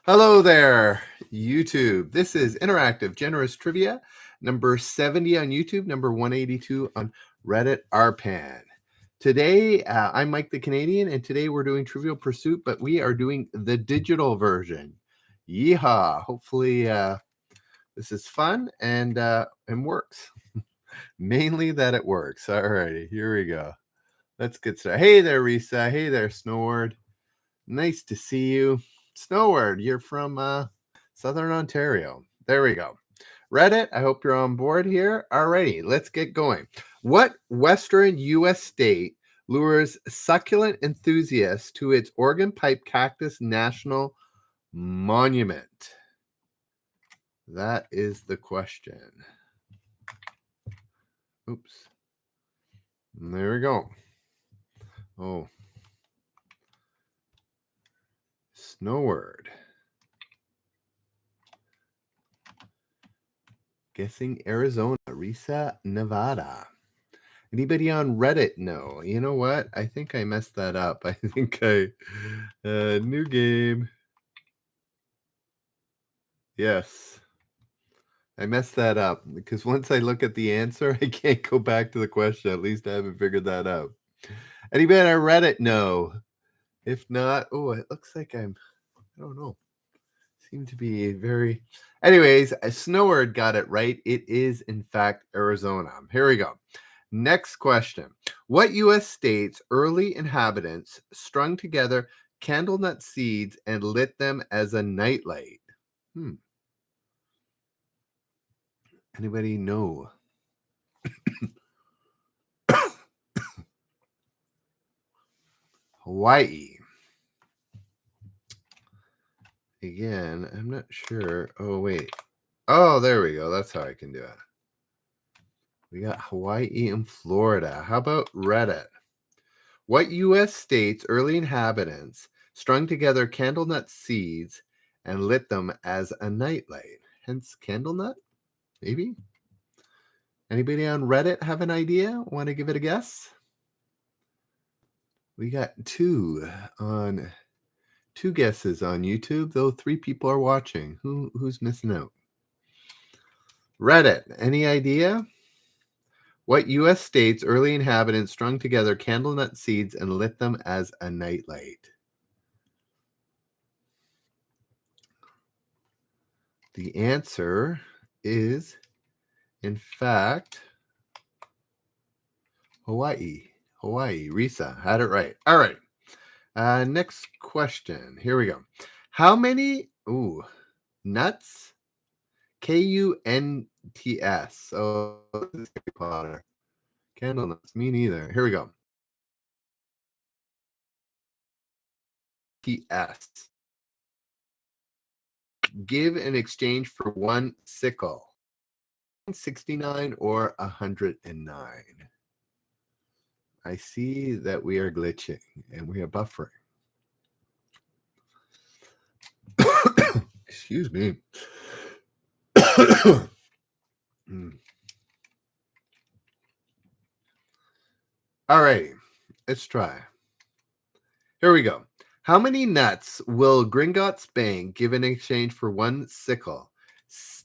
Hello there, YouTube. This is Interactive Generous Trivia, number 70 on YouTube, number 182 on Reddit RPAN. Today, I'm Mike the Canadian, and today we're doing Trivial Pursuit, but we are doing the digital version. Yeehaw! Hopefully, this is fun and works. Mainly that it works. All righty, here we go. Let's get started. Hey there, Risa. Hey there, Snoward. Nice to see you. Snoward, you're from Southern Ontario. There we go. Reddit, I hope you're on board here. Alrighty, let's get going. What Western U.S. state lures succulent enthusiasts to its Organ Pipe Cactus National Monument? That is the question. Oops. There we go. Oh. Snoward. Guessing Arizona, Risa, Nevada. Anybody on Reddit know? You know what? I think I messed that up. I think new game. Yes. I messed that up because once I look at the answer, I can't go back to the question. At least I haven't figured that out. Anybody on Reddit know? If not, oh, it looks like I don't know. Seem to be very... Anyways, Snoward got it right. It is, in fact, Arizona. Here we go. Next question. What U.S. state's early inhabitants strung together candle nut seeds and lit them as a nightlight? Anybody know? Hawaii. Again, I'm not sure. Oh, wait. Oh, there we go. That's how I can do it. We got Hawaii and Florida. How about Reddit? What U.S. state's early inhabitants strung together candle nut seeds and lit them as a nightlight? Hence, candle nut? Maybe? Anybody on Reddit have an idea? Want to give it a guess? We got two guesses on YouTube, though 3 people are watching. Who's missing out? Reddit, any idea? What U.S. state's early inhabitants strung together candle nut seeds and lit them as a nightlight? The answer is, in fact, Hawaii. Risa had it right. All right. Next question. Here we go. How many nuts? Kunts. Oh, this is Harry Potter. Candle nuts. Me neither. Here we go. TS. Give in exchange for 1 sickle. 69 or 109. I see that we are glitching and we are buffering. Excuse me. All right, let's try. Here we go. How many nuts will Gringotts Bank give in exchange for 1 sickle?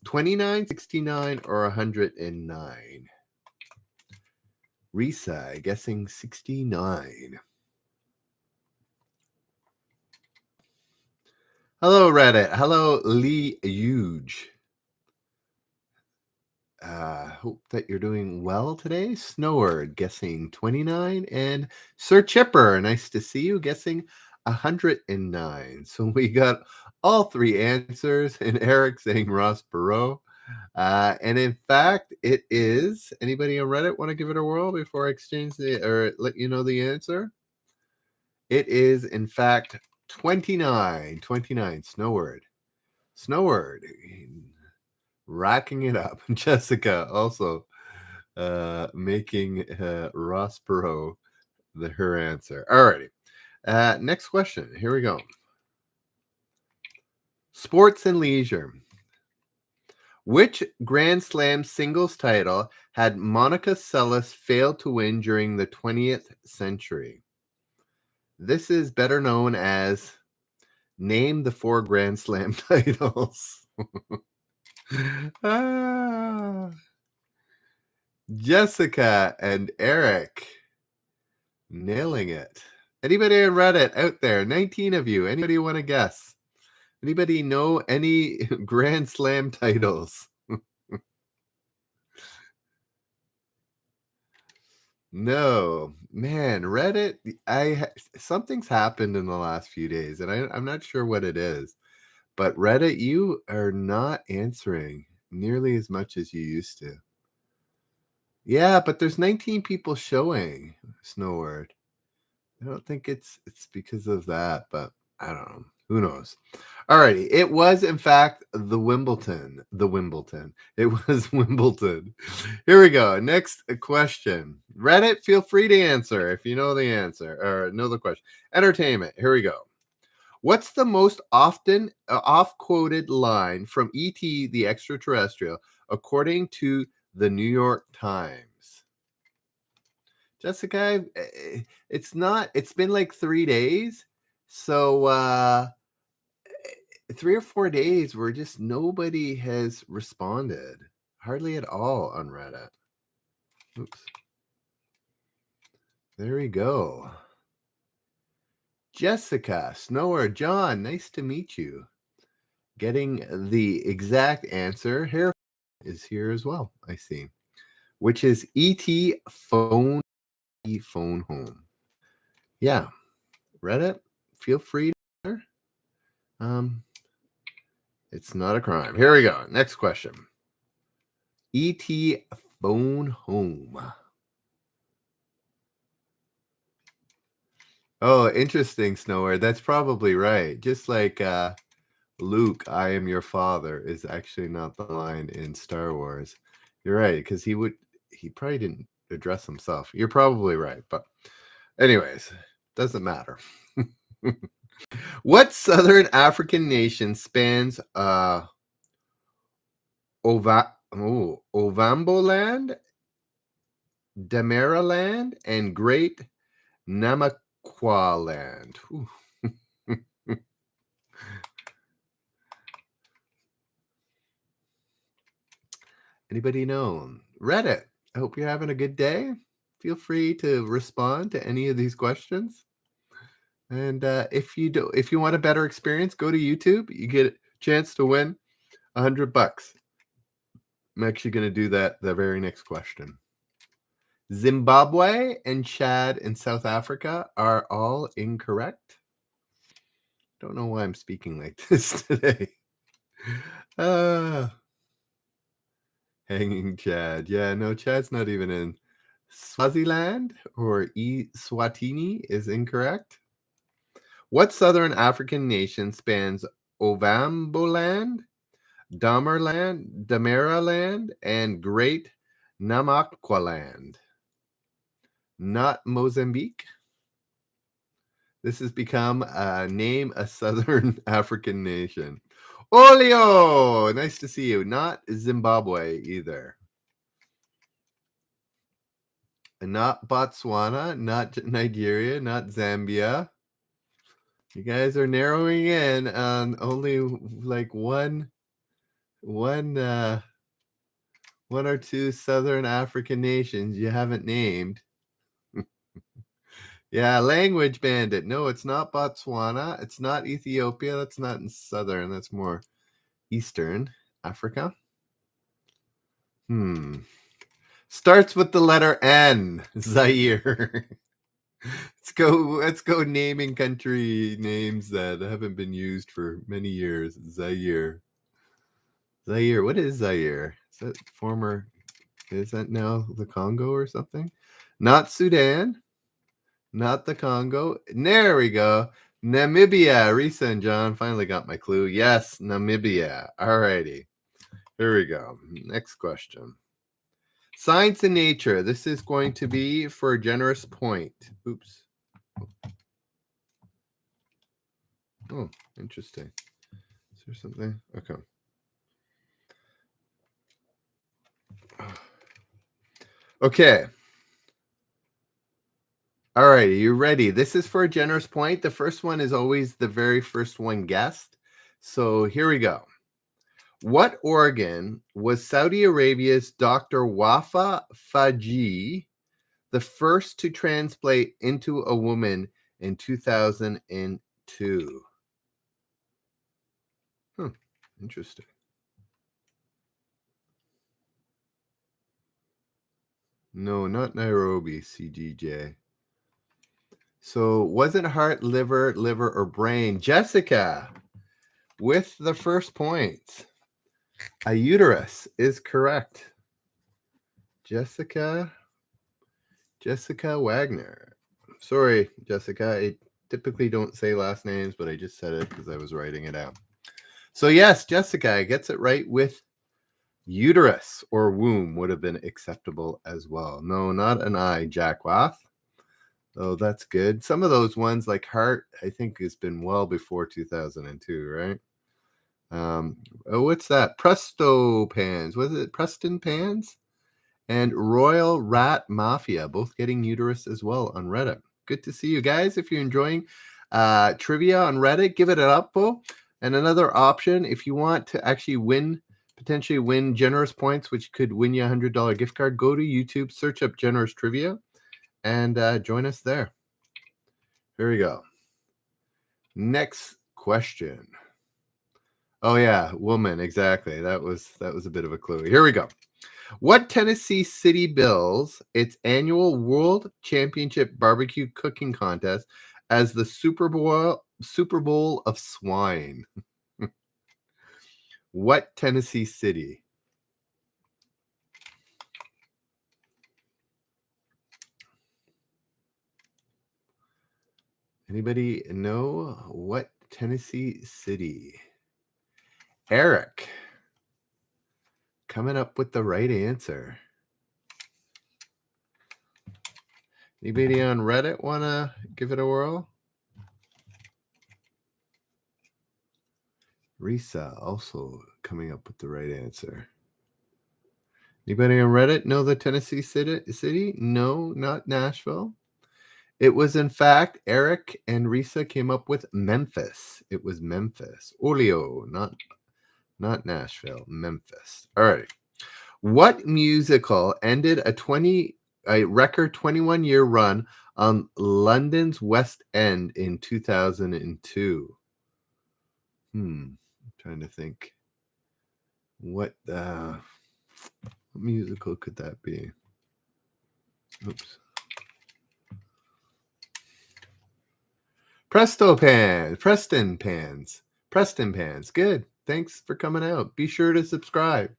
29, 69, or 109? Risa guessing 69. Hello, Reddit. Hello, Lee Huge. Hope that you're doing well today. Snoward guessing 29, and Sir Chipper, nice to see you, guessing 109. So we got all 3 answers, and Eric saying Ross Perot. And in fact, it is. Anybody on Reddit want to give it a whirl before I exchange or let you know the answer? It is, in fact, 29. 29. Snoward. Racking it up. Jessica also making Ross Perot her answer. Alrighty. Next question. Here we go. Sports and leisure. Which Grand Slam singles title had Monica Seles failed to win during the 20th century? This is better known as Name the 4 Grand Slam titles. Jessica and Eric nailing it. Anybody on Reddit out there? 19 of you. Anybody want to guess? Anybody know any Grand Slam titles? No, man, Reddit. Something's happened in the last few days, and I'm not sure what it is. But Reddit, you are not answering nearly as much as you used to. Yeah, but there's 19 people showing Snowword. I don't think it's because of that, but I don't know. Who knows? Alrighty. It was, in fact, the Wimbledon. It was Wimbledon. Here we go. Next question. Reddit, feel free to answer if you know the answer or know the question. Entertainment. Here we go. What's the most often off-quoted line from E.T. the Extraterrestrial, according to the New York Times? Jessica, it's been like 3 days. So 3 or 4 days where just nobody has responded. Hardly at all on Reddit. Oops. There we go. Jessica, Snower, John, nice to meet you. Getting the exact answer here is here as well, I see. Which is E.T. phone home. Yeah. Reddit, feel free to it's not a crime. Here we go. Next question. E.T. phone home. Oh, interesting, Snower. That's probably right. Just like Luke, I am your father is actually not the line in Star Wars. You're right, because he probably didn't address himself. You're probably right. But anyways, doesn't matter. What Southern African nation spans Ovamboland, Damaraland, and Great Namaqualand? Anybody know? Reddit. I hope you're having a good day. Feel free to respond to any of these questions. And if you want a better experience, go to YouTube. You get a chance to win $100. I'm actually going to do that the very next question. Zimbabwe and Chad and South Africa are all incorrect. Don't know why I'm speaking like this today. Hanging Chad. Yeah, no, Chad's not even in. Swaziland or Swatini is incorrect. What Southern African nation spans Ovamboland, Damaraland, and Great Namaqualand? Not Mozambique. This has become name a Southern African nation. Olio! Nice to see you. Not Zimbabwe either. Not Botswana, not Nigeria, not Zambia. You guys are narrowing in on only like one or two Southern African nations you haven't named. Yeah, language bandit. No, it's not Botswana. It's not Ethiopia. That's not in Southern. That's more Eastern Africa. Starts with the letter N. Zaire. Let's go naming country names that haven't been used for many years. Zaire. What is Zaire? Is that now the Congo or something? Not Sudan. Not the Congo. There we go. Namibia. Risa and John finally got my clue. Yes, Namibia. Alrighty. Here we go. Next question. Science and nature. This is going to be for a generous point. Oops. Oh, interesting. Is there something? Okay. Okay. All right, are you ready? This is for a generous point. The first one is always the very first one guessed. So here we go. What organ was Saudi Arabia's Dr. Wafa Faji the first to transplant into a woman in 2002? Interesting. No, not Nairobi, CGJ. So was it heart, liver, or brain? Jessica with the first point. A uterus is correct. Jessica Wagner. Sorry, Jessica. I typically don't say last names, but I just said it because I was writing it out. So yes, Jessica gets it right with uterus or womb would have been acceptable as well. No, not an I, Jack Wath. Oh, that's good. Some of those ones like heart, I think has been well before 2002, right? What's that? Presto Pans. Was it Preston Pans? And Royal Rat Mafia, both getting uterus as well on Reddit. Good to see you guys. If you're enjoying trivia on Reddit, give it an upvote. And another option, if you want to actually potentially win generous points, which could win you a $100 gift card, go to YouTube, search up Generous Trivia, and join us there. Here we go. Next question. Oh yeah, woman, exactly. That was a bit of a clue. Here we go. What Tennessee city bills its annual World Championship barbecue cooking contest as the Super Bowl of swine? What Tennessee city? Anybody know what Tennessee city? Eric coming up with the right answer. Anybody on Reddit want to give it a whirl? Risa also coming up with the right answer. Anybody on Reddit know the Tennessee city? No, not Nashville. It was, in fact, Eric and Risa came up with Memphis. It was Memphis. Olio, not Nashville, Memphis. All right. What musical ended a record 21-year run on London's West End in 2002? I'm trying to think. What musical could that be? Oops. Preston Pans. Good. Thanks for coming out. Be sure to subscribe.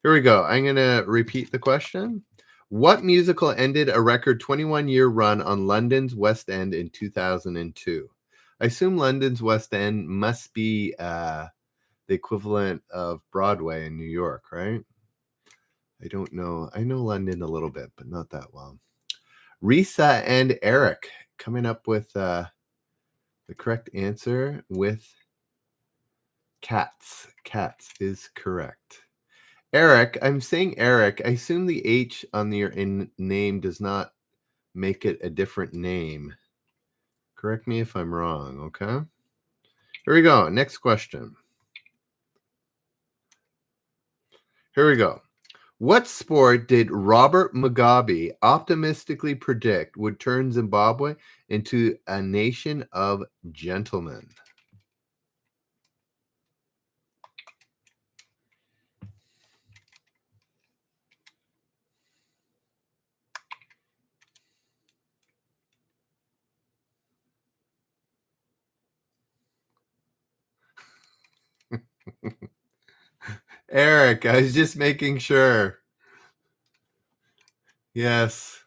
Here we go. I'm going to repeat the question. What musical ended a record 21-year run on London's West End in 2002? I assume London's West End must be the equivalent of Broadway in New York, right? I don't know. I know London a little bit, but not that well. Risa and Eric coming up with the correct answer with Cats. Cats is correct. Eric, I'm saying Eric. I assume the H on your name does not make it a different name. Correct me if I'm wrong, okay? Here we go. Next question. Here we go. What sport did Robert Mugabe optimistically predict would turn Zimbabwe into a nation of gentlemen? Eric, I was just making sure. Yes.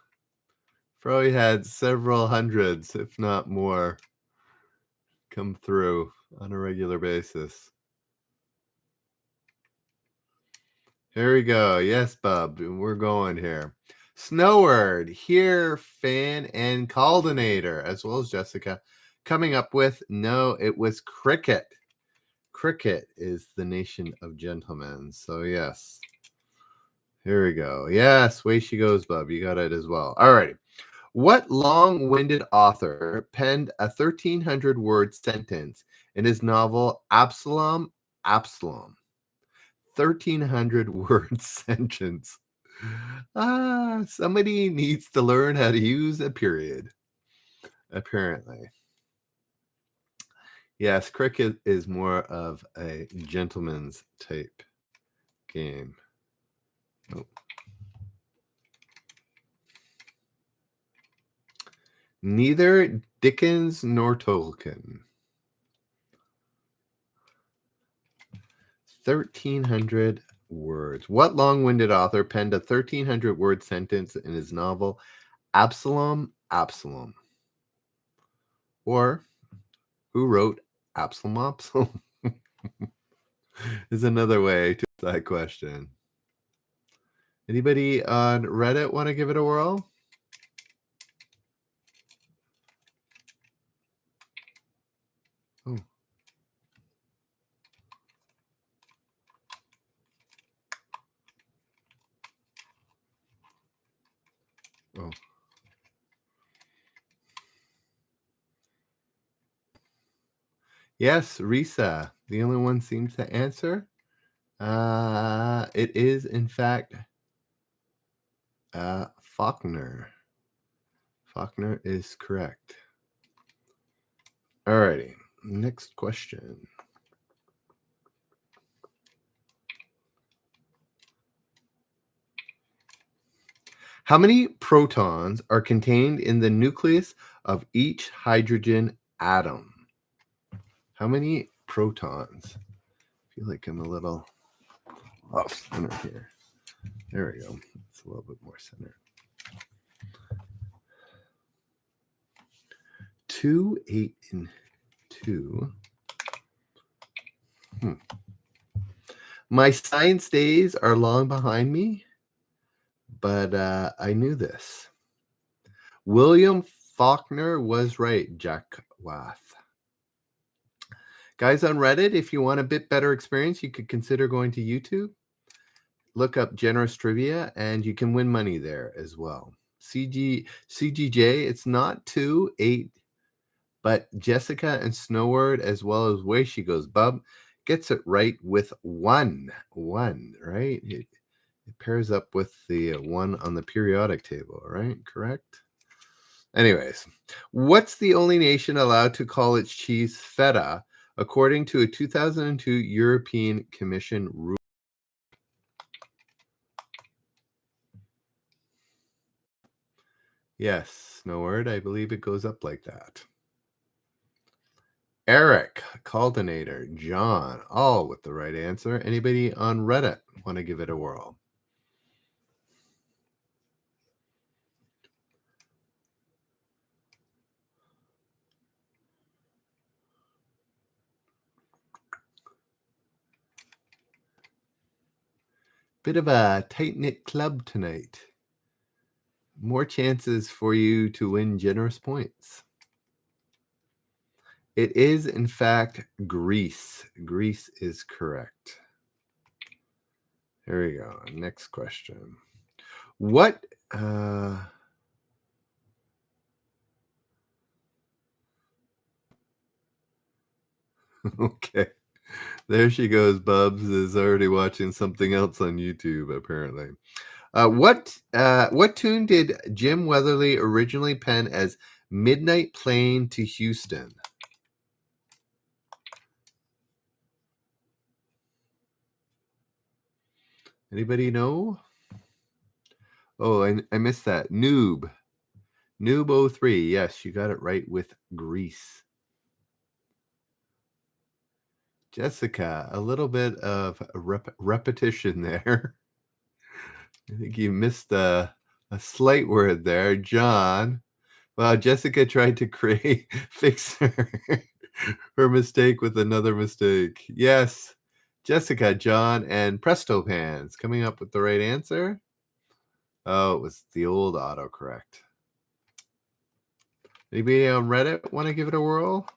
Probably had several hundreds, if not more, come through on a regular basis. Here we go. Yes, Bub. We're going here. Snowward, here, fan, and Caldinator, as well as Jessica, coming up with no, it was cricket. Cricket is the nation of gentlemen. So, yes. Here we go. Yes, way she goes, Bub. You got it as well. All righty. What long-winded author penned a 1,300-word sentence in his novel Absalom, Absalom? 1,300-word sentence. Somebody needs to learn how to use a period, apparently. Yes, cricket is more of a gentleman's type game. Oh. Neither Dickens nor Tolkien. 1,300 words. What long-winded author penned a 1,300-word sentence in his novel Absalom, Absalom? Or who wrote Absalom, Absalom? Is another way to that question. Anybody on Reddit want to give it a whirl? Oh. Oh. Yes, Risa. The only one seems to answer. It is, in fact, Faulkner. Faulkner is correct. Alrighty, next question. How many protons are contained in the nucleus of each hydrogen atom? How many protons? I feel like I'm a little off center here. There we go. It's a little bit more center. 2, 8, and 2. My science days are long behind me, but I knew this. William Faulkner was right, Jack Wath. Guys on Reddit, if you want a bit better experience, you could consider going to YouTube. Look up Generous Trivia, and you can win money there as well. CGJ, it's not 2, 8, but Jessica and Snowword, as well as Way She Goes Bub, gets it right with 1, right? It pairs up with the 1 on the periodic table, right? Correct? Anyways, what's the only nation allowed to call its cheese feta, according to a 2002 European Commission rule? Yes, no word. I believe it goes up like that. Eric, Caldinator, John, all with the right answer. Anybody on Reddit want to give it a whirl? Bit of a tight-knit club tonight. More chances for you to win generous points. It is, in fact, Greece. Greece is correct. Here we go. Next question. What okay. There she goes. Bubs is already watching something else on YouTube, apparently. What tune did Jim Weatherly originally pen as Midnight Plane to Houston? Anybody know? Oh, I missed that. Noob 03. Yes, you got it right with Greece. Jessica, a little bit of repetition there. I think you missed a slight word there. John. Well, Jessica tried to fix her mistake with another mistake. Yes, Jessica, John, and Presto Pans coming up with the right answer. Oh, it was the old autocorrect. Anybody on Reddit want to give it a whirl?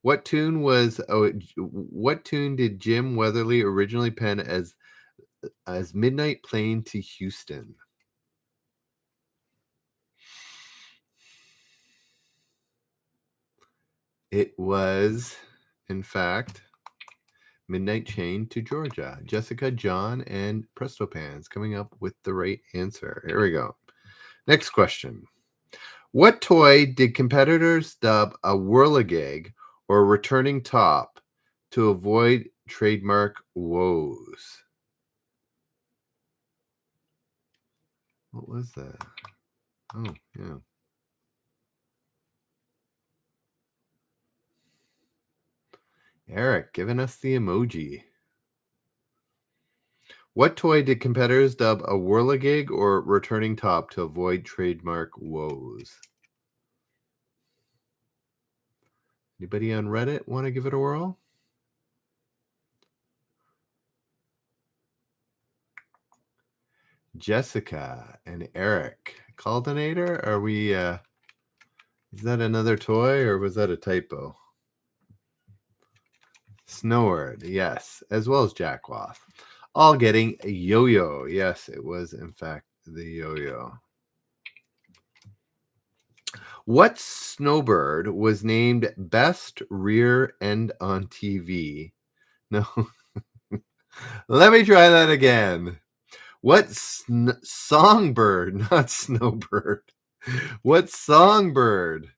What tune did Jim Weatherly originally pen as Midnight Plane to Houston? It was, in fact, Midnight Chain to Georgia. Jessica, John, and Prestopans coming up with the right answer. Here we go. Next question. What toy did competitors dub a whirligig or returning top to avoid trademark woes? What was that? Oh, yeah. Eric giving us the emoji. What toy did competitors dub a whirligig or returning top to avoid trademark woes? Anybody on Reddit want to give it a whirl? Jessica and Eric. Caldinator? Are we is that another toy or was that a typo? Snoward, yes, as well as Jackwath. All getting a yo-yo. Yes, it was in fact the yo-yo. What snowbird was named best rear end on TV? No. Let me try that again. What songbird, not snowbird, what songbird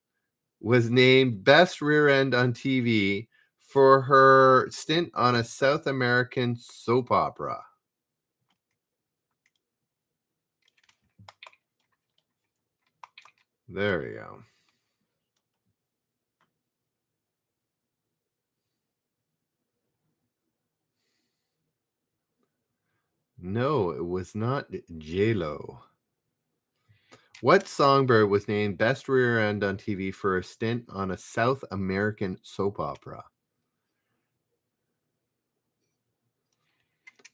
was named best rear end on TV for her stint on a South American soap opera? There we go. No, it was not J-Lo. What songbird was named best rear end on TV for a stint on a South American soap opera?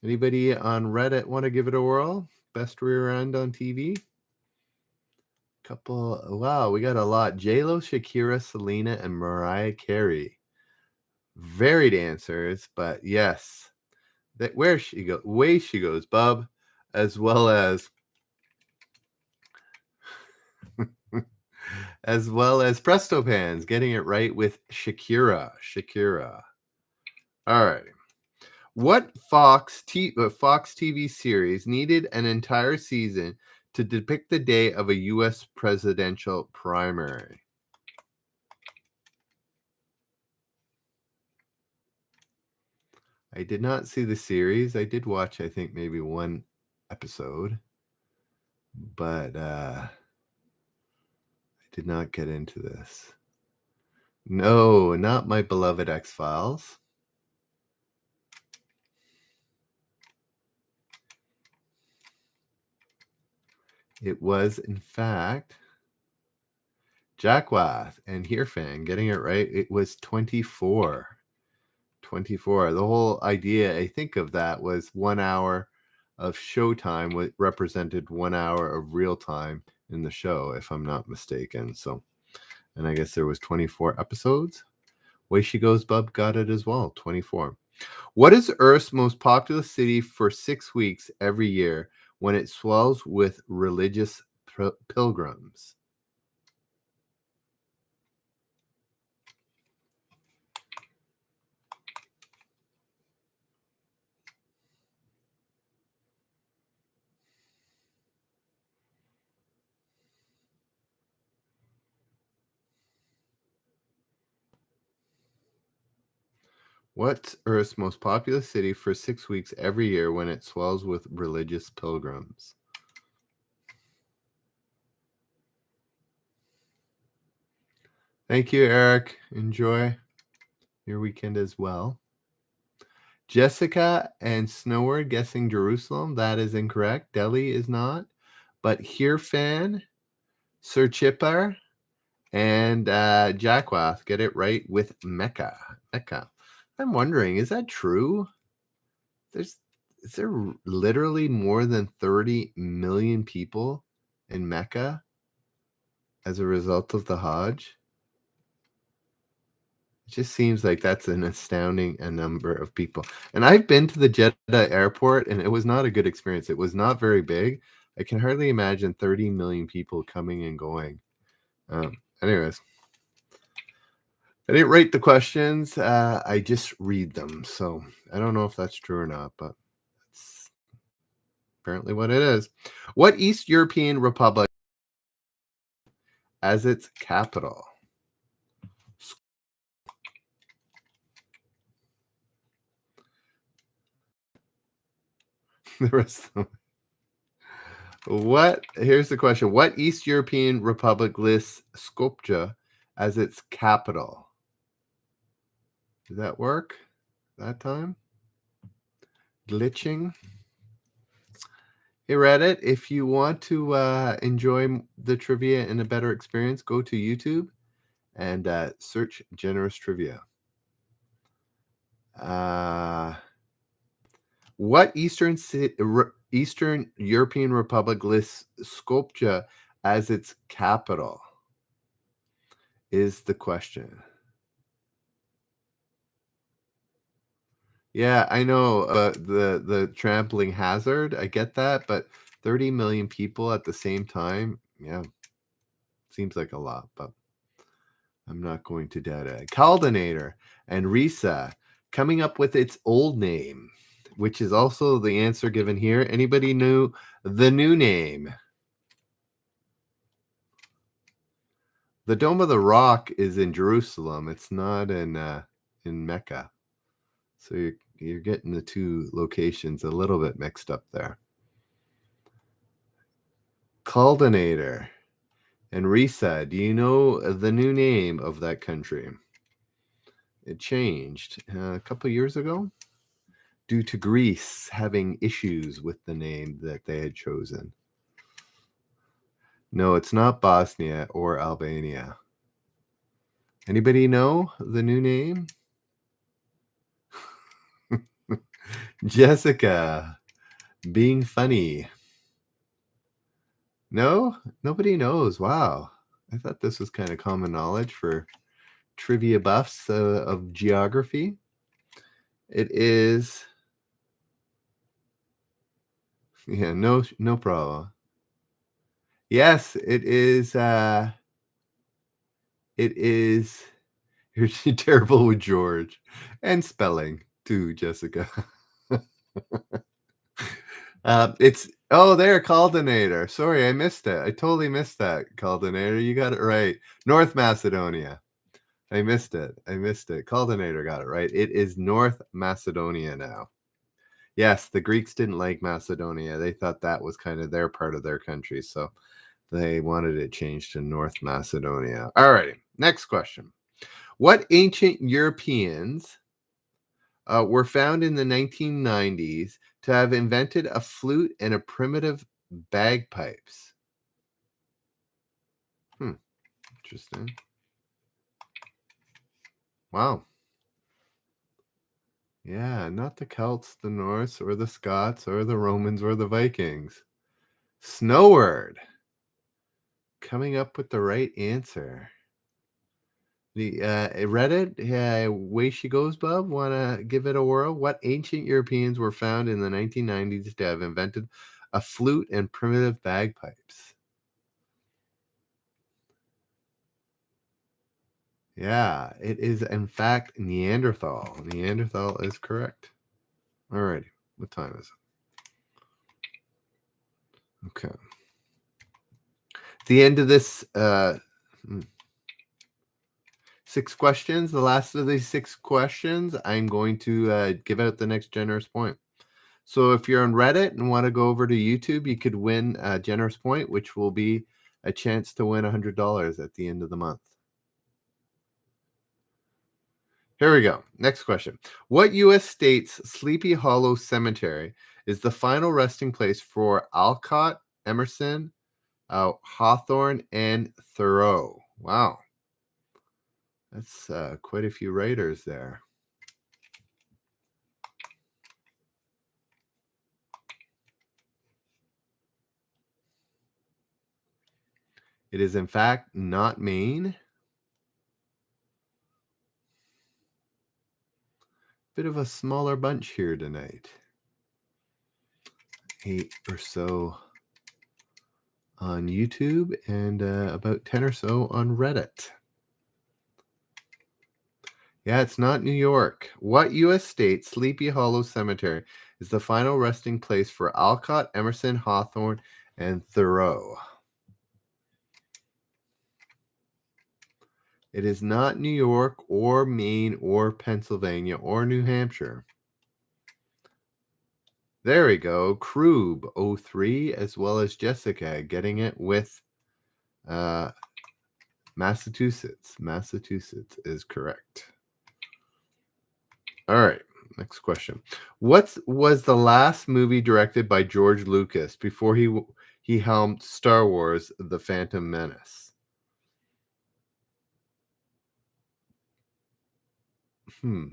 Anybody on Reddit want to give it a whirl? Best rear end on TV? Couple. Wow, we got a lot. J-Lo, Shakira, Selena, and Mariah Carey. Varied answers, but yes. That where she goes, way she goes, Bub, as well as Prestopans getting it right with Shakira. All right. What Fox TV series needed an entire season to depict the day of a U.S. presidential primary? I did not see the series. I did watch, I think, maybe one episode, but I did not get into this. No, not My Beloved X-Files. It was, in fact, Jackwath and Hearfan getting it right. It was 24. 24. The whole idea, I think, of that was 1 hour of showtime represented 1 hour of real time in the show, if I'm not mistaken. So, and I guess there was 24 episodes. Way She Goes, Bub got it as well, 24. What is Earth's most populous city for 6 weeks every year when it swells with religious pilgrims? What's Earth's most populous city for 6 weeks every year when it swells with religious pilgrims? Thank you, Eric. Enjoy your weekend as well. Jessica and Snoward guessing Jerusalem. That is incorrect. Delhi is not. But Hearfan, Sir Chipper, and Jackwath get it right with Mecca. Mecca. I'm wondering, is that true? Is there literally more than 30 million people in Mecca as a result of the Hajj? It just seems like that's an astounding number of people. And I've been to the Jeddah airport, and it was not a good experience. It was not very big. I can hardly imagine 30 million people coming and going. Anyways. I didn't write the questions. I just read them. So I don't know if that's true or not, but that's apparently what it is. What East European republic as its capital? The rest of them. Here's the question. What East European republic lists Skopje as its capital? Did that work that time? Glitching. Hey Reddit, if you want to enjoy the trivia and a better experience, go to YouTube and search Generous Trivia. What Eastern European republic lists Skopje as its capital? Is the question. Yeah, I know the trampling hazard. I get that, but 30 million people at the same time, yeah, seems like a lot, but I'm not going to doubt it. Caldinator and Risa coming up with its old name, which is also the answer given here. Anybody knew the new name? The Dome of the Rock is in Jerusalem. It's not in Mecca. So you're getting the two locations a little bit mixed up there. Caldinator and Risa, do you know the new name of that country? It changed a couple years ago due to Greece having issues with the name that they had chosen. No, it's not Bosnia or Albania. Anybody know the new name? Jessica, being funny. No, nobody knows. Wow. I thought this was kind of common knowledge for trivia buffs of geography. It is. Yeah, no problem. Yes, it is. It is. You're terrible with George and spelling too, Jessica. It's there, Caldinator. Sorry, I missed it. I totally missed that, Caldinator. You got it right. North Macedonia. I missed it. Caldinator got it right. It is North Macedonia now. Yes, the Greeks didn't like Macedonia. They thought that was kind of their part of their country, so they wanted it changed to North Macedonia. All righty. Next question. What ancient Europeans were found in the 1990s to have invented a flute and a primitive bagpipes? Interesting. Wow. Yeah, not the Celts, the Norse, or the Scots, or the Romans, or the Vikings. Snowward coming up with the right answer. The Reddit, yeah, way she goes, Bub. Want to give it a whirl? What ancient Europeans were found in the 1990s to have invented a flute and primitive bagpipes? Yeah, it is in fact Neanderthal. Neanderthal is correct. Alrighty, what time is it? Okay. At the end of this 6 questions, the last of these 6 questions, I'm going to give out the next generous point. So if you're on Reddit and want to go over to YouTube, you could win a generous point, which will be a chance to win $100 at the end of the month. Here we go. Next question. What U.S. state's Sleepy Hollow Cemetery is the final resting place for Alcott, Emerson, Hawthorne, and Thoreau? Wow. That's quite a few writers there. It is, in fact, not Maine. Bit of a smaller bunch here tonight. 8 or so on YouTube and about 10 or so on Reddit. Yeah, it's not New York. What U.S. state Sleepy Hollow Cemetery is the final resting place for Alcott, Emerson, Hawthorne, and Thoreau? It is not New York or Maine or Pennsylvania or New Hampshire. There we go. Krube 03 as well as Jessica getting it with Massachusetts. Massachusetts is correct. All right. Next question. What was the last movie directed by George Lucas before he helmed Star Wars: The Phantom Menace? Hmm.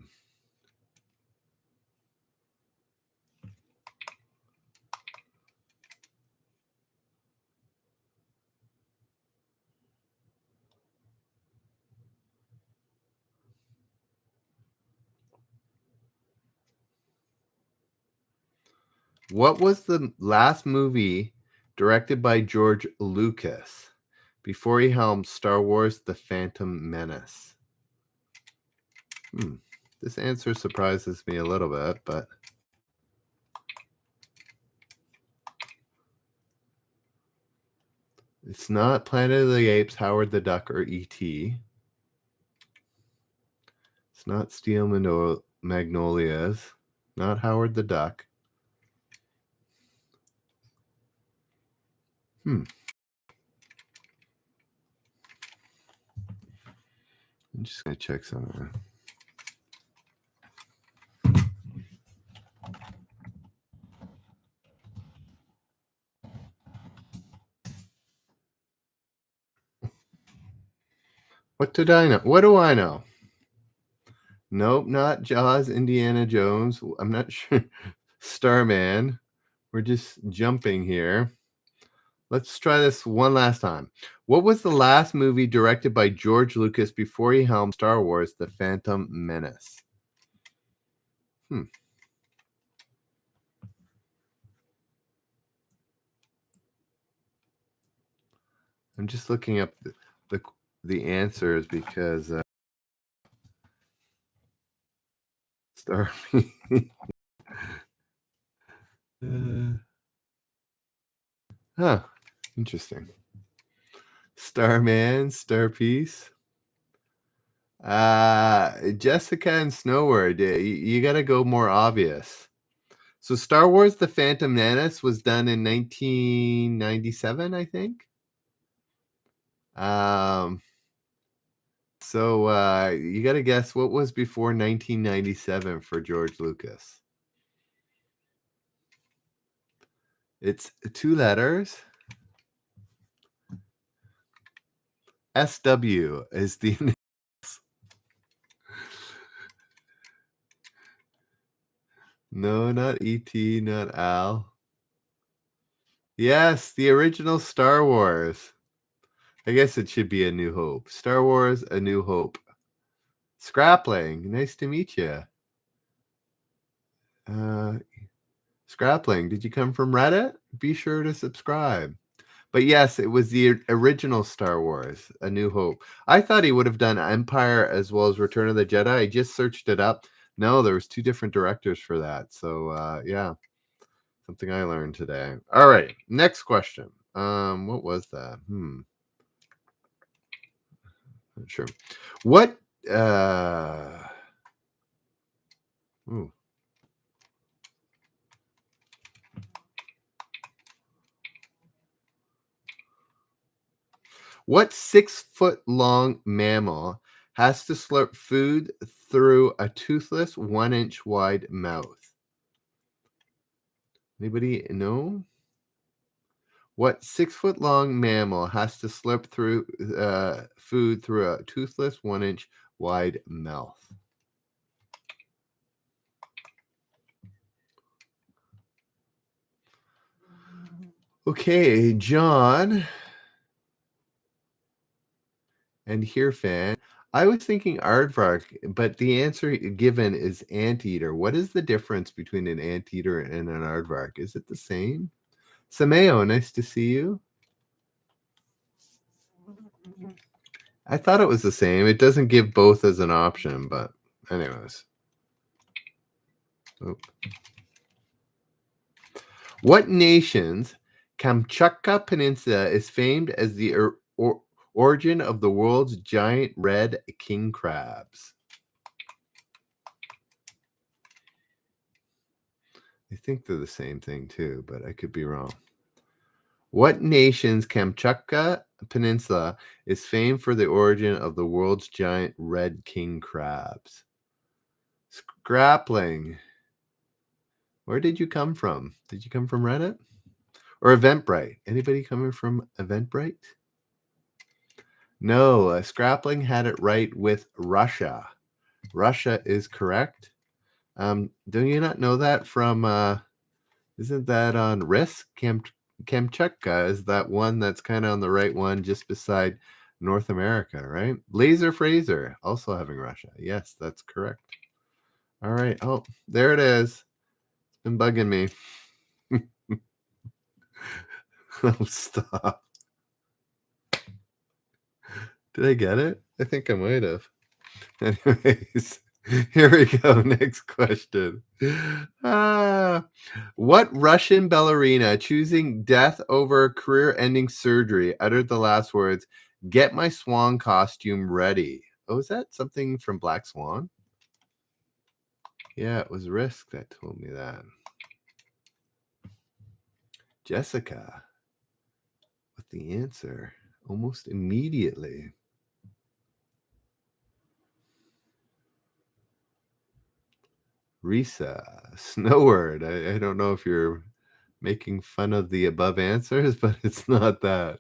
What was the last movie directed by George Lucas before he helmed Star Wars: The Phantom Menace? This answer surprises me a little bit, but it's not Planet of the Apes, Howard the Duck, or E.T. It's not Steel Magnolias, not Howard the Duck. I'm just going to check something. What did I know? What do I know? Nope, not Jaws, Indiana Jones. I'm not sure. Starman. We're just jumping here. Let's try this one last time. What was the last movie directed by George Lucas before he helmed Star Wars: The Phantom Menace? I'm just looking up the answers because Star. Huh. Interesting. Starman, Starpiece. Jessica and Snowward. You got to go more obvious. So Star Wars: The Phantom Menace was done in 1997, I think. So you got to guess what was before 1997 for George Lucas. It's 2 letters. SW is the No, not E.T., not Al. Yes, the original Star Wars. I guess it should be A New Hope. Star Wars: A New Hope. Scrapling, nice to meet you. Scrapling, did you come from Reddit? Be sure to subscribe. But yes, it was the original Star Wars, A New Hope. I thought he would have done Empire as well as Return of the Jedi. I just searched it up. No, there was 2 different directors for that. So yeah, something I learned today. All right, next question. What was that? Not sure. What ooh. What 6-foot-long mammal has to slurp food through a toothless 1-inch wide mouth? Anybody know? What 6-foot-long mammal has to slurp through food through a toothless 1-inch wide mouth? Okay, John and here fan. I was thinking aardvark, but the answer given is anteater. What is the difference between an anteater and an aardvark? Is it the same? Sameo, nice to see you. I thought it was the same. It doesn't give both as an option, but Anyways. Oh. What nation's Kamchatka Peninsula is famed as the origin of the world's giant red king crabs? I think they're the same thing too, but I could be wrong. What nation's Kamchatka Peninsula is famed for the origin of the world's giant red king crabs? Scrappling. Where did you come from? Did you come from Reddit? Or Eventbrite? Anybody coming from Eventbrite? No, Scrappling had it right with Russia. Russia is correct. Do you not know that from, isn't that on Risk? Kamchatka is that one that's kind of on the right one just beside North America, right? Laser Fraser, also having Russia. Yes, that's correct. All right. Oh, there it is. It's been bugging me. Oh, stop. Did I get it? I think I might have. Anyways, here we go. Next question. What Russian ballerina choosing death over career-ending surgery uttered the last words, "Get my swan costume ready"? Oh, is that something from Black Swan? Yeah, it was Risk that told me that. Jessica with the answer almost immediately. Risa, Snowword. I don't know if you're making fun of the above answers, but it's not that.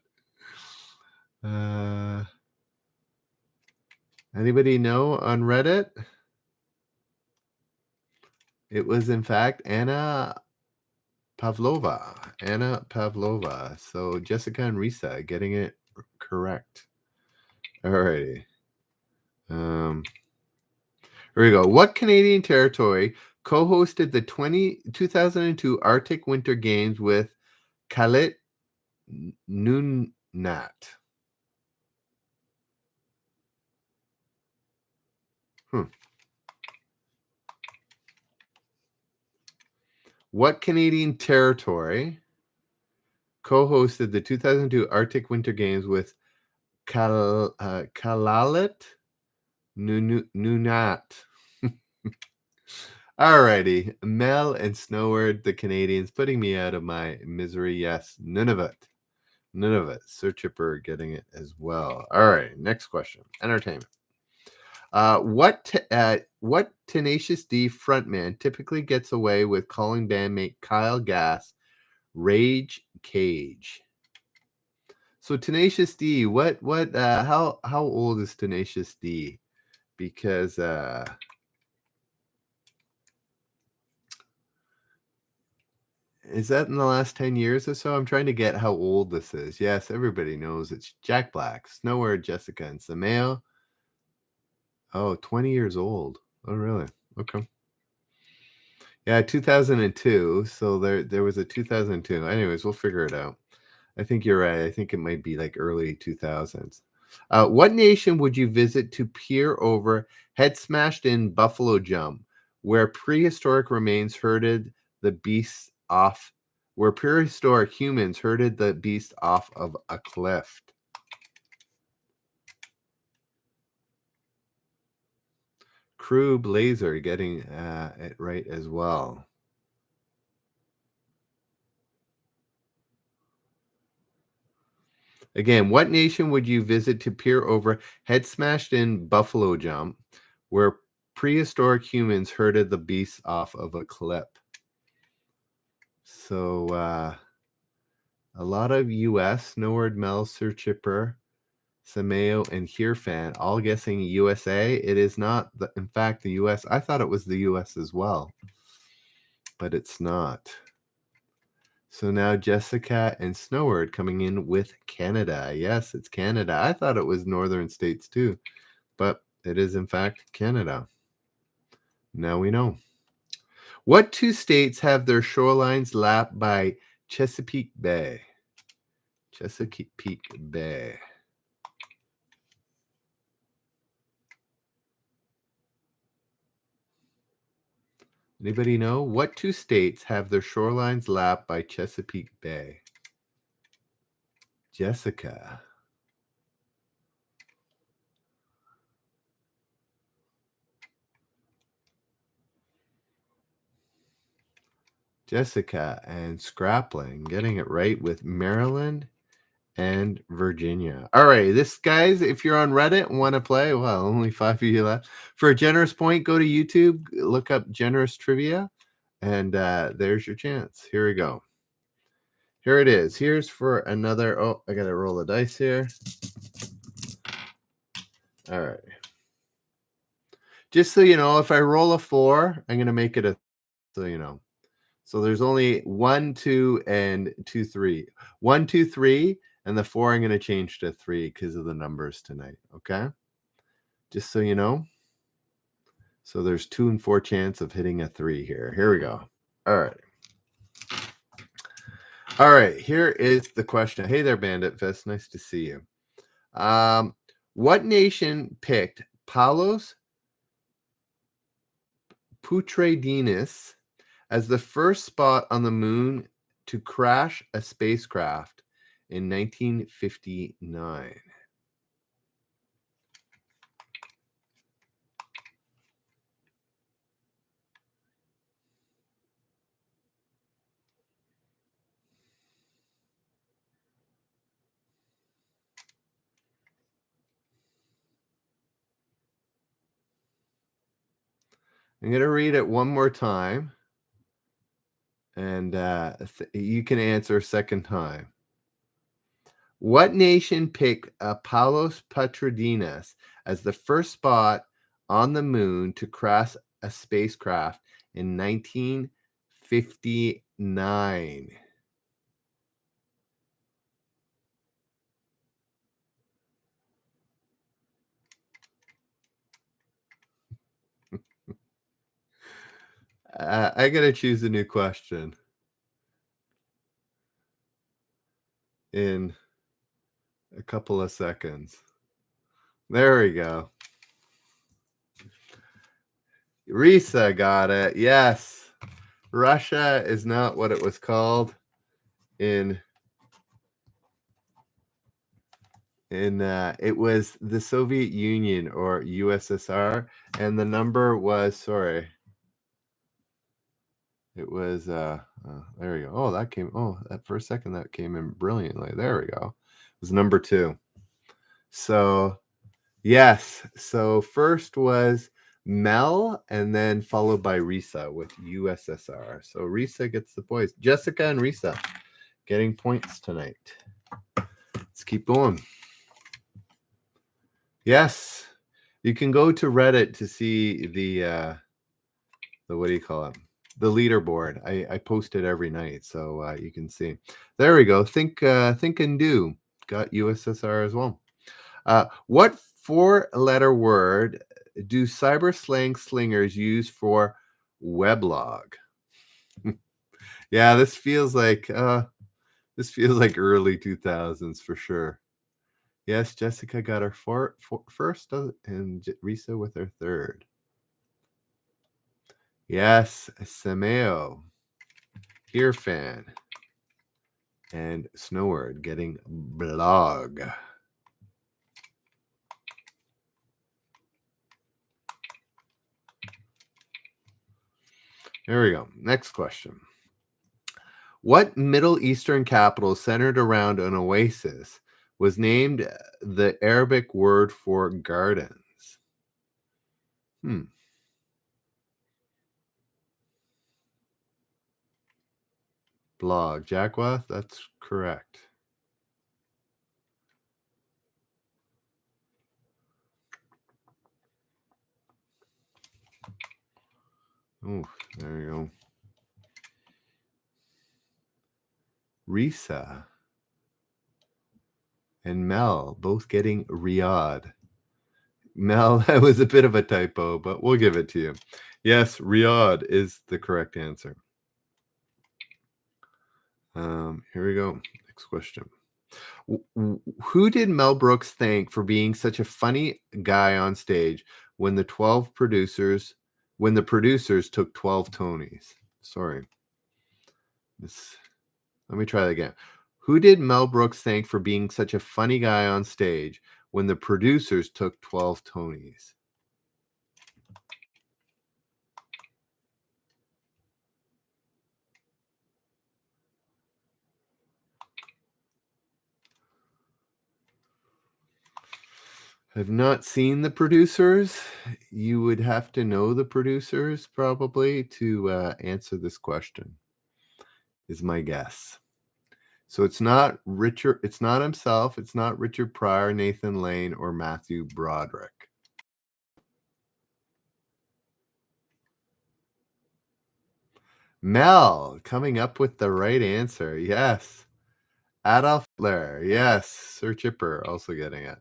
Anybody know on Reddit? It was, in fact, Anna Pavlova. Anna Pavlova. So Jessica and Risa getting it correct. Alrighty. Here we go. What Canadian territory co-hosted the 2002 Arctic Winter Games with Khalit Nunaat? What Canadian territory co-hosted the 2002 Arctic Winter Games with Kalalit Nunaat? Alrighty, Mel and Snowward, the Canadians, putting me out of my misery. Yes, none of it. None of it. Sir Chipper getting it as well. All right, next question. Entertainment. What Tenacious D frontman typically gets away with calling bandmate Kyle Gass Rage Cage? So Tenacious D, how old is Tenacious D? Because is that in the last 10 years or so? I'm trying to get how old this is. Yes, everybody knows it's Jack Black, Snowward, Jessica, and Sameo. Oh, 20 years old. Oh, really? Okay. Yeah, 2002. So there was a 2002. Anyways, we'll figure it out. I think you're right. I think it might be like early 2000s. What nation would you visit to peer over head smashed in Buffalo Jump, where prehistoric remains herded the beasts off, where prehistoric humans herded the beast off of a cliff? Crew Blazer getting it right as well. Again, what nation would you visit to peer over head smashed in Buffalo Jump, where prehistoric humans herded the beasts off of a cliff? So a lot of US, Snowward, Mel, Sir Chipper, Sameo, and Hearfan all guessing USA. It is not, in fact, the US. I thought it was the US as well, but it's not. So now Jessica and Snowward coming in with Canada. Yes, it's Canada. I thought it was northern states too, but it is in fact Canada. Now we know. What two states have their shorelines lapped by Chesapeake Bay? Chesapeake Bay. Anybody know? What two states have their shorelines lapped by Chesapeake Bay? Jessica. Jessica and Scrappling getting it right with Maryland and Virginia. All right, this guys, if you're on Reddit and want to play, well, only 5 of you left. For a generous point, go to YouTube, look up Generous Trivia, and there's your chance. Here we go. Here it is. Here's for another. Oh, I got to roll the dice here. All right. Just so you know, if I roll a 4, I'm going to make it a, so you know. So there's only 1, 2, and 2, 3. 1, 2, 3, and the 4 I'm going to change to 3 because of the numbers tonight. Okay, just so you know. So there's 2 and 4 chance of hitting a 3 here. Here we go. All right. All right. Here is the question. Hey there, Bandit Fist. Nice to see you. What nation picked Palos Putredinis as the first spot on the moon to crash a spacecraft in 1959? I'm going to read it one more time, and you can answer a second time. What nation picked Apollos Patrodinas as the first spot on the moon to crash a spacecraft in 1959? I got to choose a new question in a couple of seconds. There we go. Risa got it. Yes. Russia is not what it was called in it was the Soviet Union or USSR, and the number was, sorry, it was there we go. Oh, that came, that for a second that came in brilliantly. There we go. It was number 2. So yes, so first was Mel, and then followed by Risa with USSR. So Risa gets the points. Jessica and Risa getting points tonight. Let's keep going. Yes, you can go to Reddit to see the what do you call it? The leaderboard. I post it every night, so you can see. There we go. Think and do. Got USSR as well. What 4-letter word do cyber slang slingers use for weblog? Yeah, this feels like early 2000s for sure. Yes, Jessica got her first, and Risa with her third. Yes, Sameo, Earfan, and Snowward getting blog. There we go. Next question. What Middle Eastern capital centered around an oasis was named the Arabic word for gardens? Blog. Jackwath, that's correct. Oh, there you go. Risa and Mel both getting Riyadh. Mel, that was a bit of a typo, but we'll give it to you. Yes, Riyadh is the correct answer. Here we go. Next question. Who did Mel Brooks thank for being such a funny guy on stage when the 12 producers when the producers took 12 Tonys? Sorry. Let me try that again. Who did Mel Brooks thank for being such a funny guy on stage when the producers took 12 Tonys? I've not seen the producers. You would have to know the producers probably to answer this question, is my guess. So it's not Richard, it's not himself, it's not Richard Pryor, Nathan Lane, or Matthew Broderick. Mel coming up with the right answer. Yes. Adolf Hitler. Yes. Sir Chipper also getting it.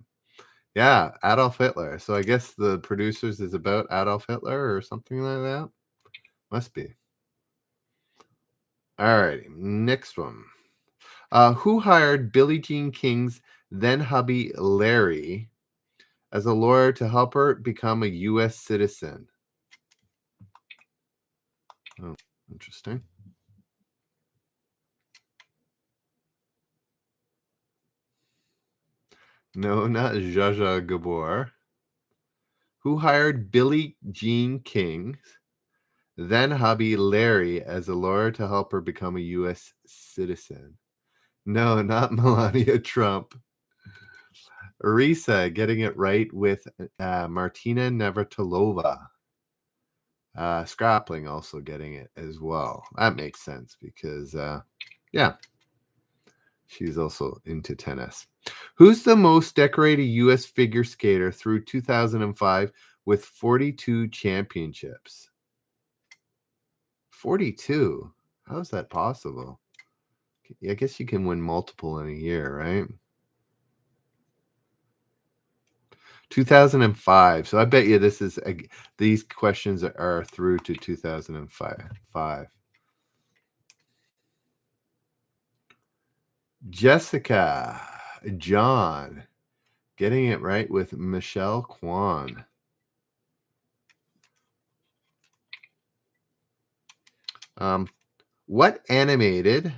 Yeah, Adolf Hitler. So I guess the producers is about Adolf Hitler or something like that. Must be. All righty. Next one. Who hired Billie Jean King's then hubby Larry as a lawyer to help her become a U.S. citizen? Oh, interesting. No, not Zsa Zsa Gabor. Who hired Billie Jean King's then hubby Larry as a lawyer to help her become a U.S. citizen? No, not Melania Trump. Arisa getting it right with Martina Navratilova. Scrappling also getting it as well. That makes sense because, yeah, she's also into tennis. Who's the most decorated U.S. figure skater through 2005 with 42 championships? 42? How is that possible? I guess you can win multiple in a year, right? 2005. So I bet you this is these questions are through to 2005. Jessica John getting it right with Michelle Kwan. What animated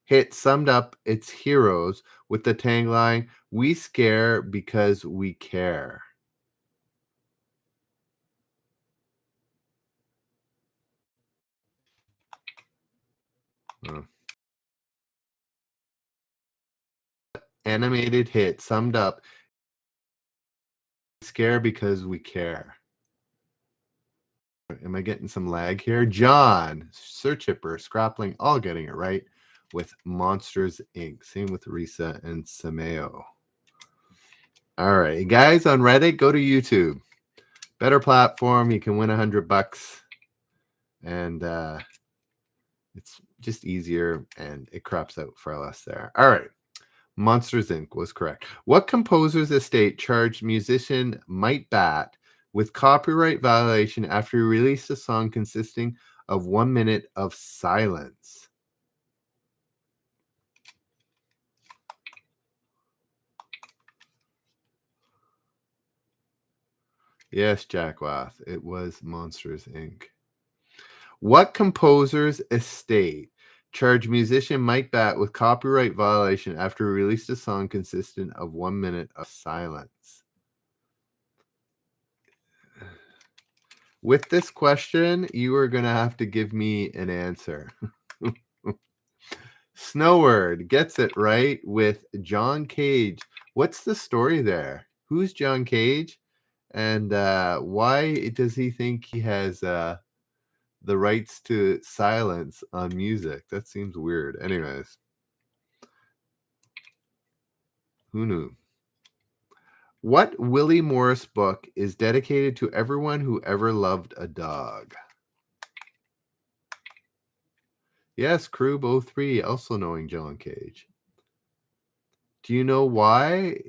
hit summed up its heroes with the tagline, "We scare because we care"? Animated hit summed up "Scare because we care"? Am I getting some lag here? John, Sir Chipper, Scrappling, all getting it right with Monsters Inc. Same with Risa and Sameo. All right, guys on Reddit, go to YouTube. Better platform. You can win $100, and it's just easier, and it crops out far less there. All right. Monsters Inc. was correct. What composer's estate charged musician Mike Batt with copyright violation after he released a song consisting of 1 minute of silence? Yes, Jack Wath. It was Monsters Inc. What composer's estate charged musician Mike Batt with copyright violation after he released a song consisting of 1 minute of silence? With this question, you are going to have to give me an answer. Snowward gets it right with John Cage. What's the story there? Who's John Cage? And why does he think he has the rights to silence on music? That seems weird. Anyways, who knew? What Willie Morris book is dedicated to everyone who ever loved a dog? Yes, Crew 03, also knowing John Cage. Do you know why?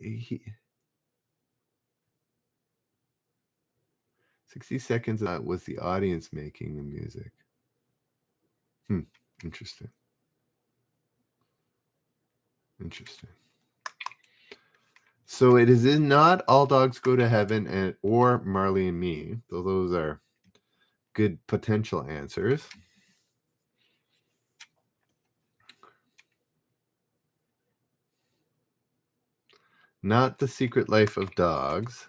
60 Seconds was the audience making the music. Interesting. Interesting. So it is not All Dogs Go to Heaven or Marley and Me, though those are good potential answers. Not The Secret Life of Dogs.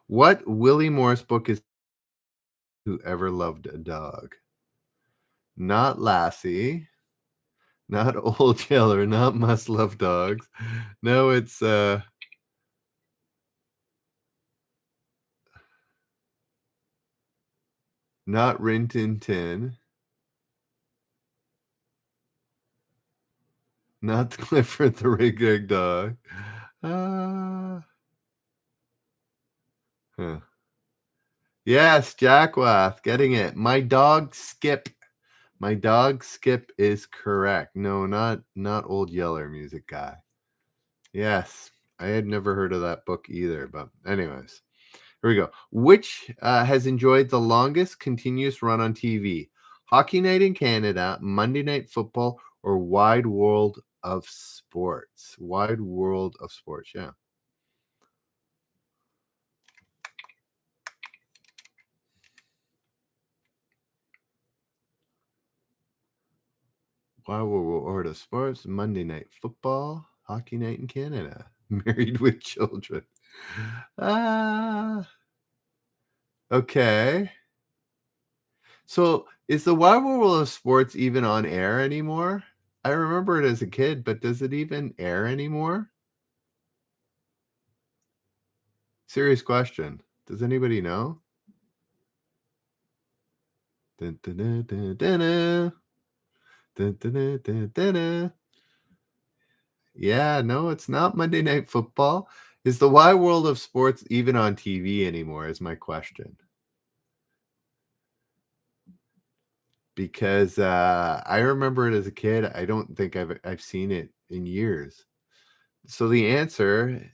What Willie Morris book is Who Ever Loved a Dog? Not Lassie. Not Old Yeller. Not Must Love Dogs. No, it's not Rin Tin Tin. Not Clifford the Rig Dog. Huh. Yes, Jackwath, getting it. My dog Skip. My dog Skip is correct. No, not Old Yeller Music Guy. Yes, I had never heard of that book either. But anyways, here we go. Which has enjoyed the longest continuous run on TV? Hockey Night in Canada, Monday Night Football, or Wide World of Sports? Wide World of Sports, yeah. Wide World of Sports, Monday Night Football, Hockey Night in Canada, Married with Children. Okay. So is the Wide World of Sports even on air anymore? I remember it as a kid, but does it even air anymore? Serious question. Does anybody know? Dun, dun, dun, dun, dun, dun. Dun, dun, dun, dun, dun, dun. Yeah, no, it's not Monday Night Football. Is the Wide World of Sports even on TV anymore? Is my question. Because I remember it as a kid. I don't think I've seen it in years. So the answer,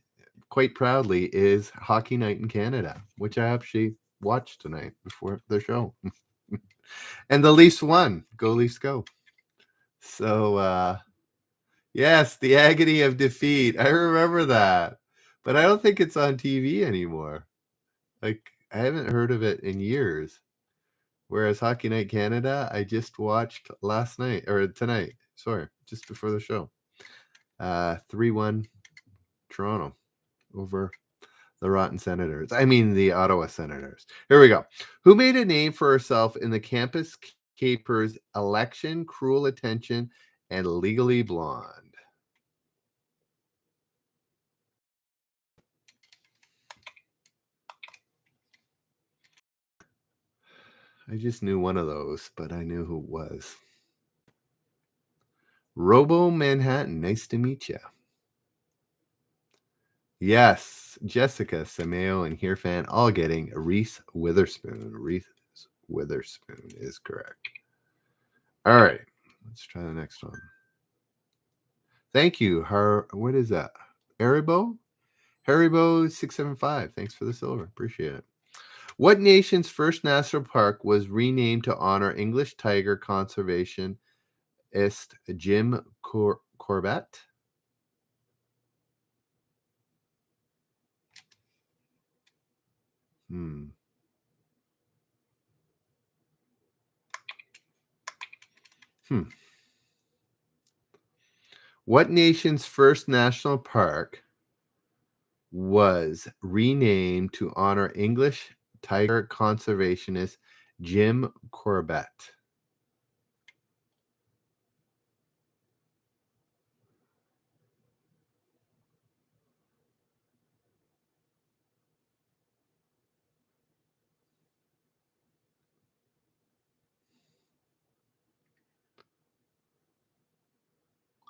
quite proudly, is Hockey Night in Canada, which I actually watched tonight before the show. And the Leafs won. Go Leafs, go! So yes, the agony of defeat. I remember that, but I don't think it's on TV anymore. Like I haven't heard of it in years. Whereas Hockey Night Canada, I just watched last night or tonight. Sorry, just before the show. 3-1 Toronto over the Rotten Senators. I mean, the Ottawa Senators. Here we go. Who made a name for herself in the Campus Capers Election, Cruel Attention, and Legally Blonde? I just knew one of those, but I knew who it was. Robo Manhattan. Nice to meet you. Yes, Jessica Sameo and Hirfan all getting Reese Witherspoon. Reese Witherspoon is correct. All right, let's try the next one. Thank you. What is that? Haribo? Haribo 675. Thanks for the silver. Appreciate it. What nation's first national park was renamed to honor English tiger conservationist Jim Corbett? Hmm. What nation's first national park was renamed to honor English tiger conservationist Jim Corbett?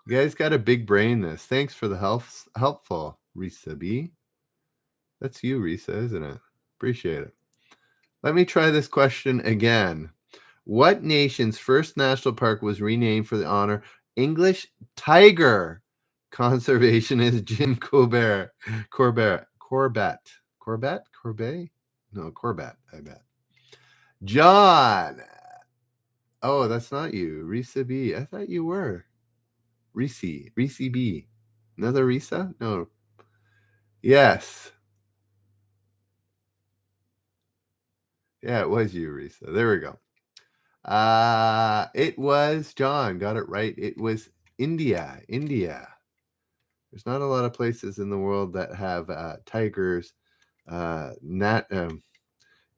You guys got a big brain this. Thanks for the helpful, Risa B. That's you, Risa, isn't it? Appreciate it. Let me try this question again. What nation's first national park was renamed for the honor English tiger conservationist Jim Corbett? No, Corbett, I bet. John. Oh, that's not you. Risa B. I thought you were. Reese B. Another Risa? No. Yes. Yeah, it was you, Risa. There we go. It was John. Got it right. It was India. India. There's not a lot of places in the world that have tigers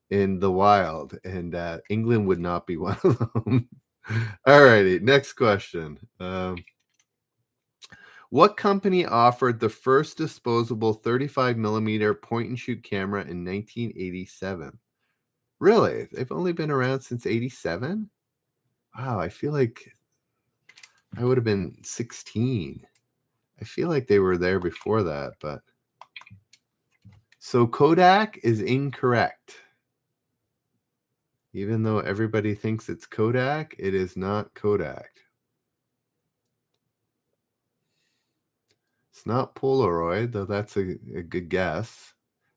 in the wild, and England would not be one of them. All righty, next question. What company offered the first disposable 35 millimeter point and shoot camera in 1987? Really? They've only been around since 87? Wow, I feel like I would have been 16. I feel like they were there before that, but so Kodak is incorrect. Even though everybody thinks it's Kodak, it is not Kodak. It's not Polaroid, though that's a good guess.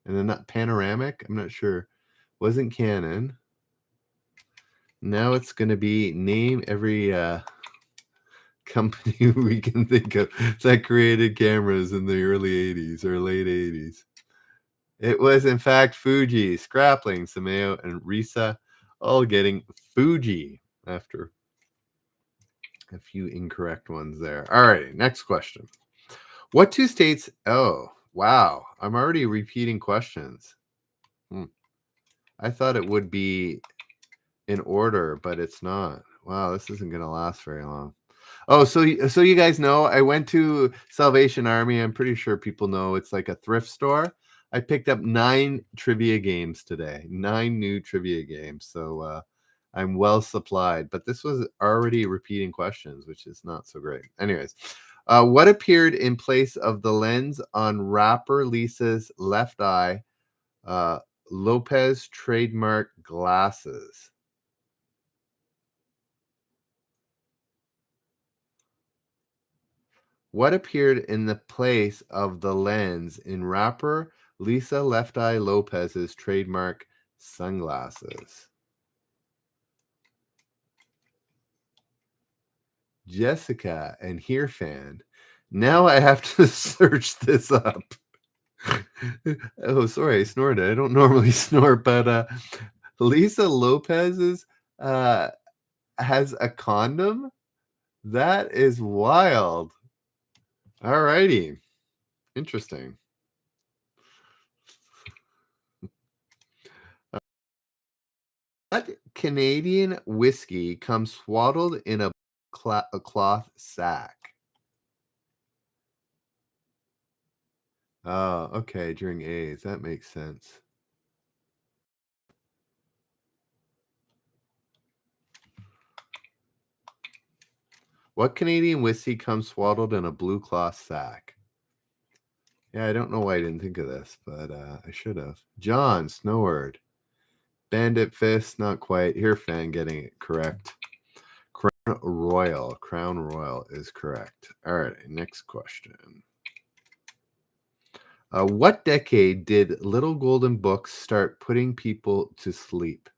And then not Panoramic, I'm not sure. Wasn't Canon. Now it's going to be name every company we can think of that created cameras in the early 80s or late 80s. It was, in fact, Fuji. Scrappling, Sameo, and Risa all getting Fuji after a few incorrect ones there. All right, next question. What two states? Oh, wow. I'm already repeating questions. I thought it would be in order, but it's not. Wow, this isn't going to last very long. Oh, so you guys know I went to Salvation Army. I'm pretty sure people know it's like a thrift store. I picked up 9 trivia games today. 9 new trivia games. So I'm well supplied. But this was already repeating questions, which is not so great. Anyways, what appeared in place of the lens on rapper Lisa's left eye? Lopez trademark glasses. What appeared in the place of the lens in rapper Lisa Left Eye Lopez's trademark sunglasses? Jessica and Here Fan. Now I have to search this up. Oh, sorry, I snorted. I don't normally snort, but Lisa Lopez's has a condom? That is wild. All righty. Interesting. What Canadian whiskey comes swaddled in a cloth sack? Oh, okay. During A's. That makes sense. What Canadian whiskey comes swaddled in a blue cloth sack? Yeah, I don't know why I didn't think of this, but I should have. John Snoward. Bandit Fist, not quite. Here, fan getting it correct. Crown Royal is correct. All right, next question. What decade did Little Golden Books start putting people to sleep?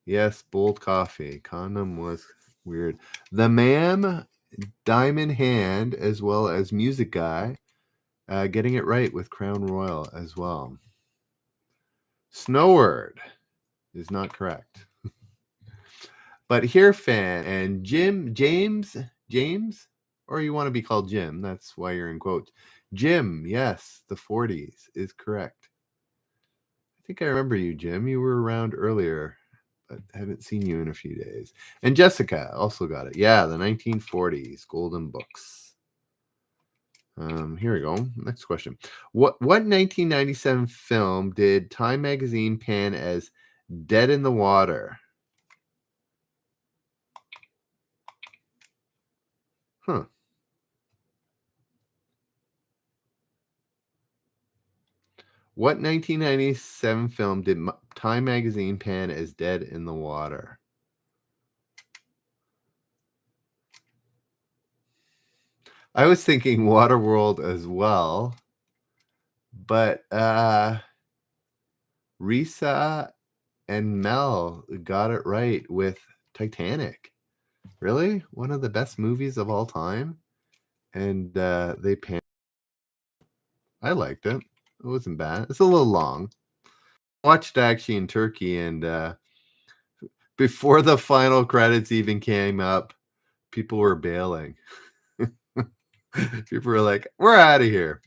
Yes, bold coffee. Condom was weird. The Man, Diamond Hand, as well as Music Guy, getting it right with Crown Royal as well. Snoward is not correct. But here, fan and James, or you want to be called Jim. That's why you're in quotes. Jim, yes, the 40s is correct. I think I remember you, Jim. You were around earlier, but haven't seen you in a few days. And Jessica also got it. Yeah, the 1940s Golden Books. Here we go. Next question. What 1997 film did Time Magazine pan as Dead in the Water? Huh. What 1997 film did Time Magazine pan as Dead in the Water? I was thinking Waterworld as well, but Risa and Mel got it right with Titanic. Really? One of the best movies of all time? And they pan. I liked it. It wasn't bad. It's a little long. I watched actually in Turkey, and before the final credits even came up, people were bailing. People were like, "We're out of here."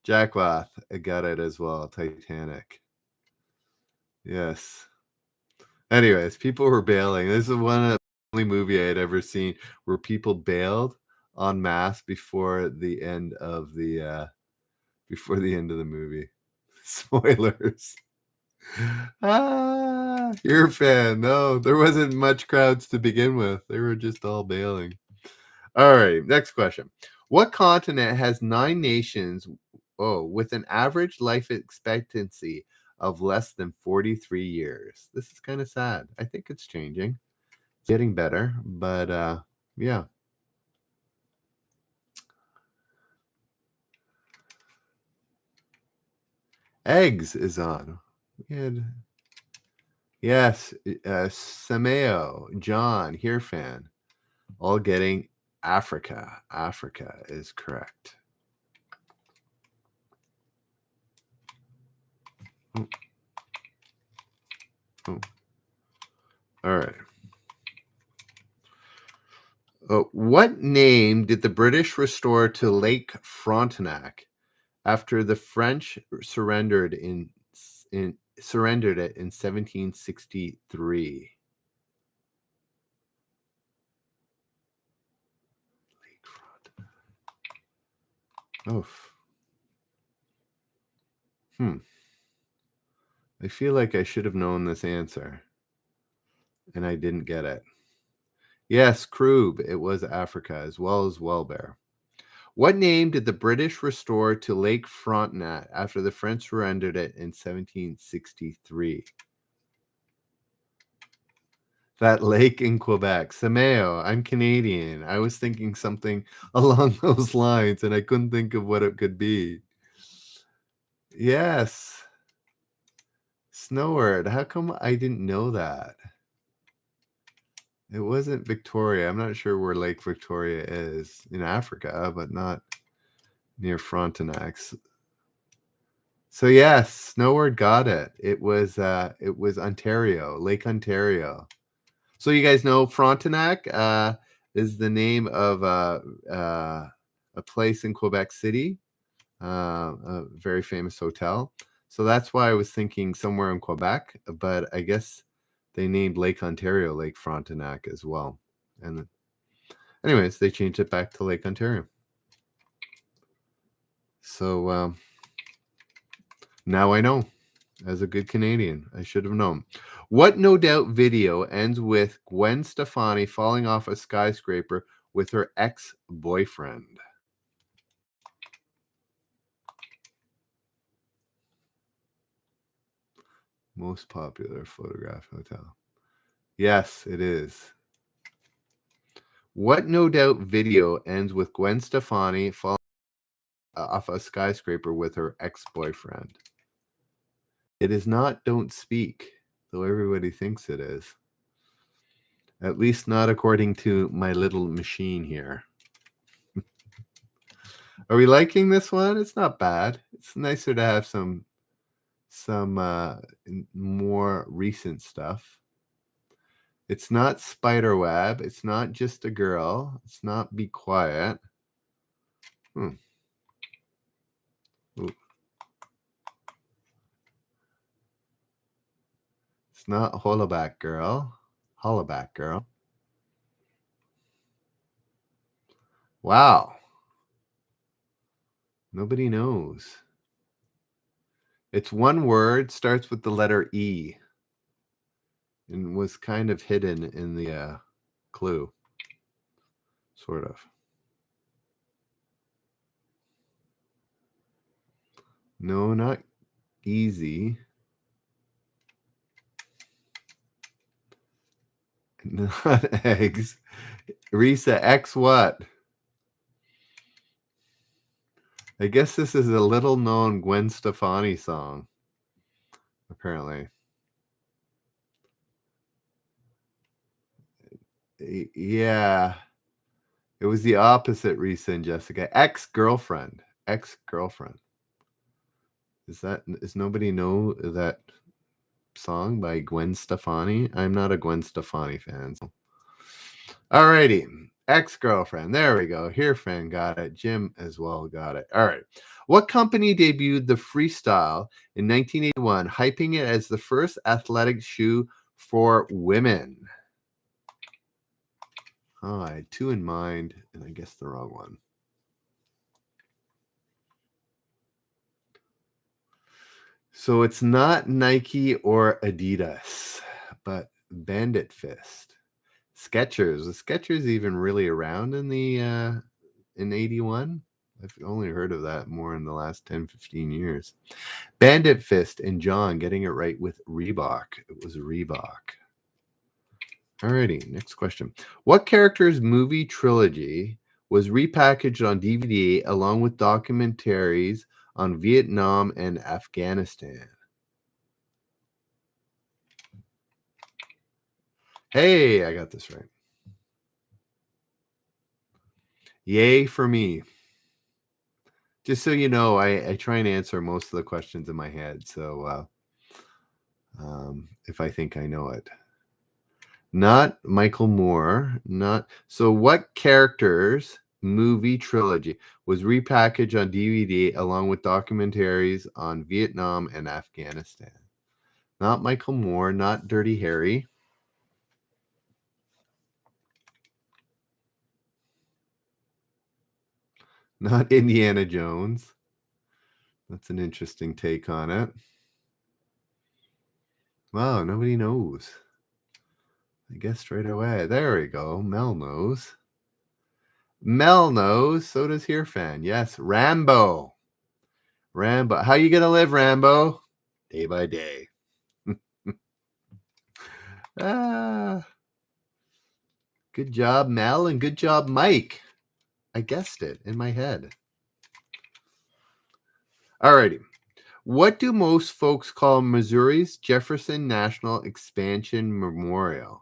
Jack Black got it as well. Titanic. Yes. Anyways, people were bailing. This is one of the only movie I had ever seen where people bailed en masse before the end of the movie. Spoilers. You're a fan. No, there wasn't much crowds to begin with. They were just all bailing. All right, next question. What continent has 9 nations with an average life expectancy of less than 43 years? This is kind of sad. I think it's changing. It's getting better, but yeah. Eggs is on. Yes, Sameo, John, here fan, all getting Africa. Africa is correct. Oh. Oh. All right. What name did the British restore to Lake Frontenac after the French surrendered it in 1763? Lake Frontenac. Oh. I feel like I should have known this answer, and I didn't get it. Yes, Krug. It was Africa, as well as Welbear. What name did the British restore to Lake Frontenac after the French surrendered it in 1763? That lake in Quebec. Sameo. I'm Canadian. I was thinking something along those lines, and I couldn't think of what it could be. Yes. Snoward. How come I didn't know that? It wasn't Victoria. I'm not sure where Lake Victoria is in Africa, but not near Frontenac. So yes, Snoward got it. It was Ontario, Lake Ontario. So you guys know Frontenac is the name of a place in Quebec City, a very famous hotel. So that's why I was thinking somewhere in Quebec, but I guess they named Lake Ontario Lake Frontenac as well. And anyways, they changed it back to Lake Ontario. So now I know. As a good Canadian, I should have known. What No Doubt video ends with Gwen Stefani falling off a skyscraper with her ex-boyfriend? Most popular photograph hotel. Yes, it is. What No Doubt video ends with Gwen Stefani falling off a skyscraper with her ex-boyfriend? It is not Don't Speak, though everybody thinks it is. At least not according to my little machine here. Are we liking this one? It's not bad. It's nicer to have some more recent stuff. It's not Spiderweb. It's not Just a Girl. It's not Be Quiet. Ooh. It's not Hollaback Girl. Hollaback Girl. Wow. Nobody knows. It's one word, starts with the letter E, and was kind of hidden in the clue. Sort of. No, not easy. Not eggs. Risa, X what? I guess this is a little known Gwen Stefani song, apparently. Yeah. It was the opposite, Risa and Jessica. Ex-girlfriend. Ex-girlfriend. Is nobody know that song by Gwen Stefani? I'm not a Gwen Stefani fan. So. All righty. Ex-girlfriend. There we go. Here, fan got it. Jim as well got it. All right. What company debuted the Freestyle in 1981, hyping it as the first athletic shoe for women? Oh, I had two in mind, and I guessed the wrong one. So it's not Nike or Adidas, but Bandit Fist. Skechers. Was Skechers even really around in the in 81? I've only heard of that more in the last 10, 15 years. Bandit Fist and John getting it right with Reebok. It was Reebok. Alrighty, next question. What character's movie trilogy was repackaged on DVD along with documentaries on Vietnam and Afghanistan? Hey, I got this right. Yay for me. Just so you know, I try and answer most of the questions in my head. So if I think I know it. Not Michael Moore. Not so. What characters movie trilogy was repackaged on DVD along with documentaries on Vietnam and Afghanistan? Not Michael Moore. Not Dirty Harry. Not Indiana Jones. That's an interesting take on it. Wow, nobody knows. I guess straight away. There we go. Mel knows. Mel knows. So does Here Fan. Yes, Rambo. Rambo. How you gonna live, Rambo? Day by day. Good job, Mel, and good job, Mike. I guessed it in my head. Alrighty. What do most folks call Missouri's Jefferson National Expansion Memorial?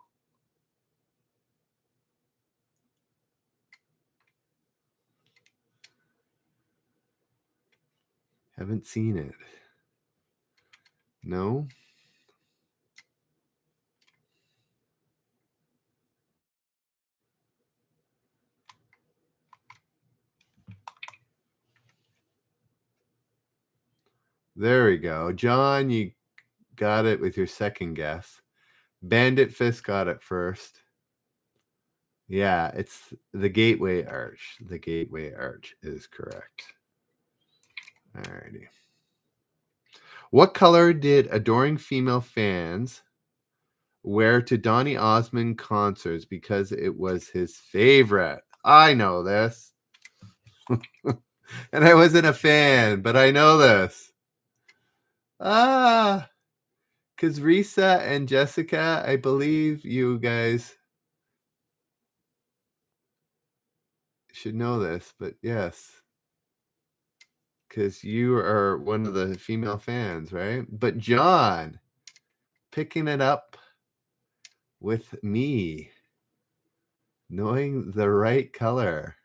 Haven't seen it. No? There we go. John, you got it with your second guess. Bandit Fist got it first. Yeah, it's the Gateway Arch. The Gateway Arch is correct. Alrighty. What color did adoring female fans wear to Donny Osmond concerts because it was his favorite? I know this. And I wasn't a fan, but I know this. Because Risa and Jessica, I believe you guys should know this, but yes. Because you are one of the female fans, right? But John, picking it up with me, knowing the right color.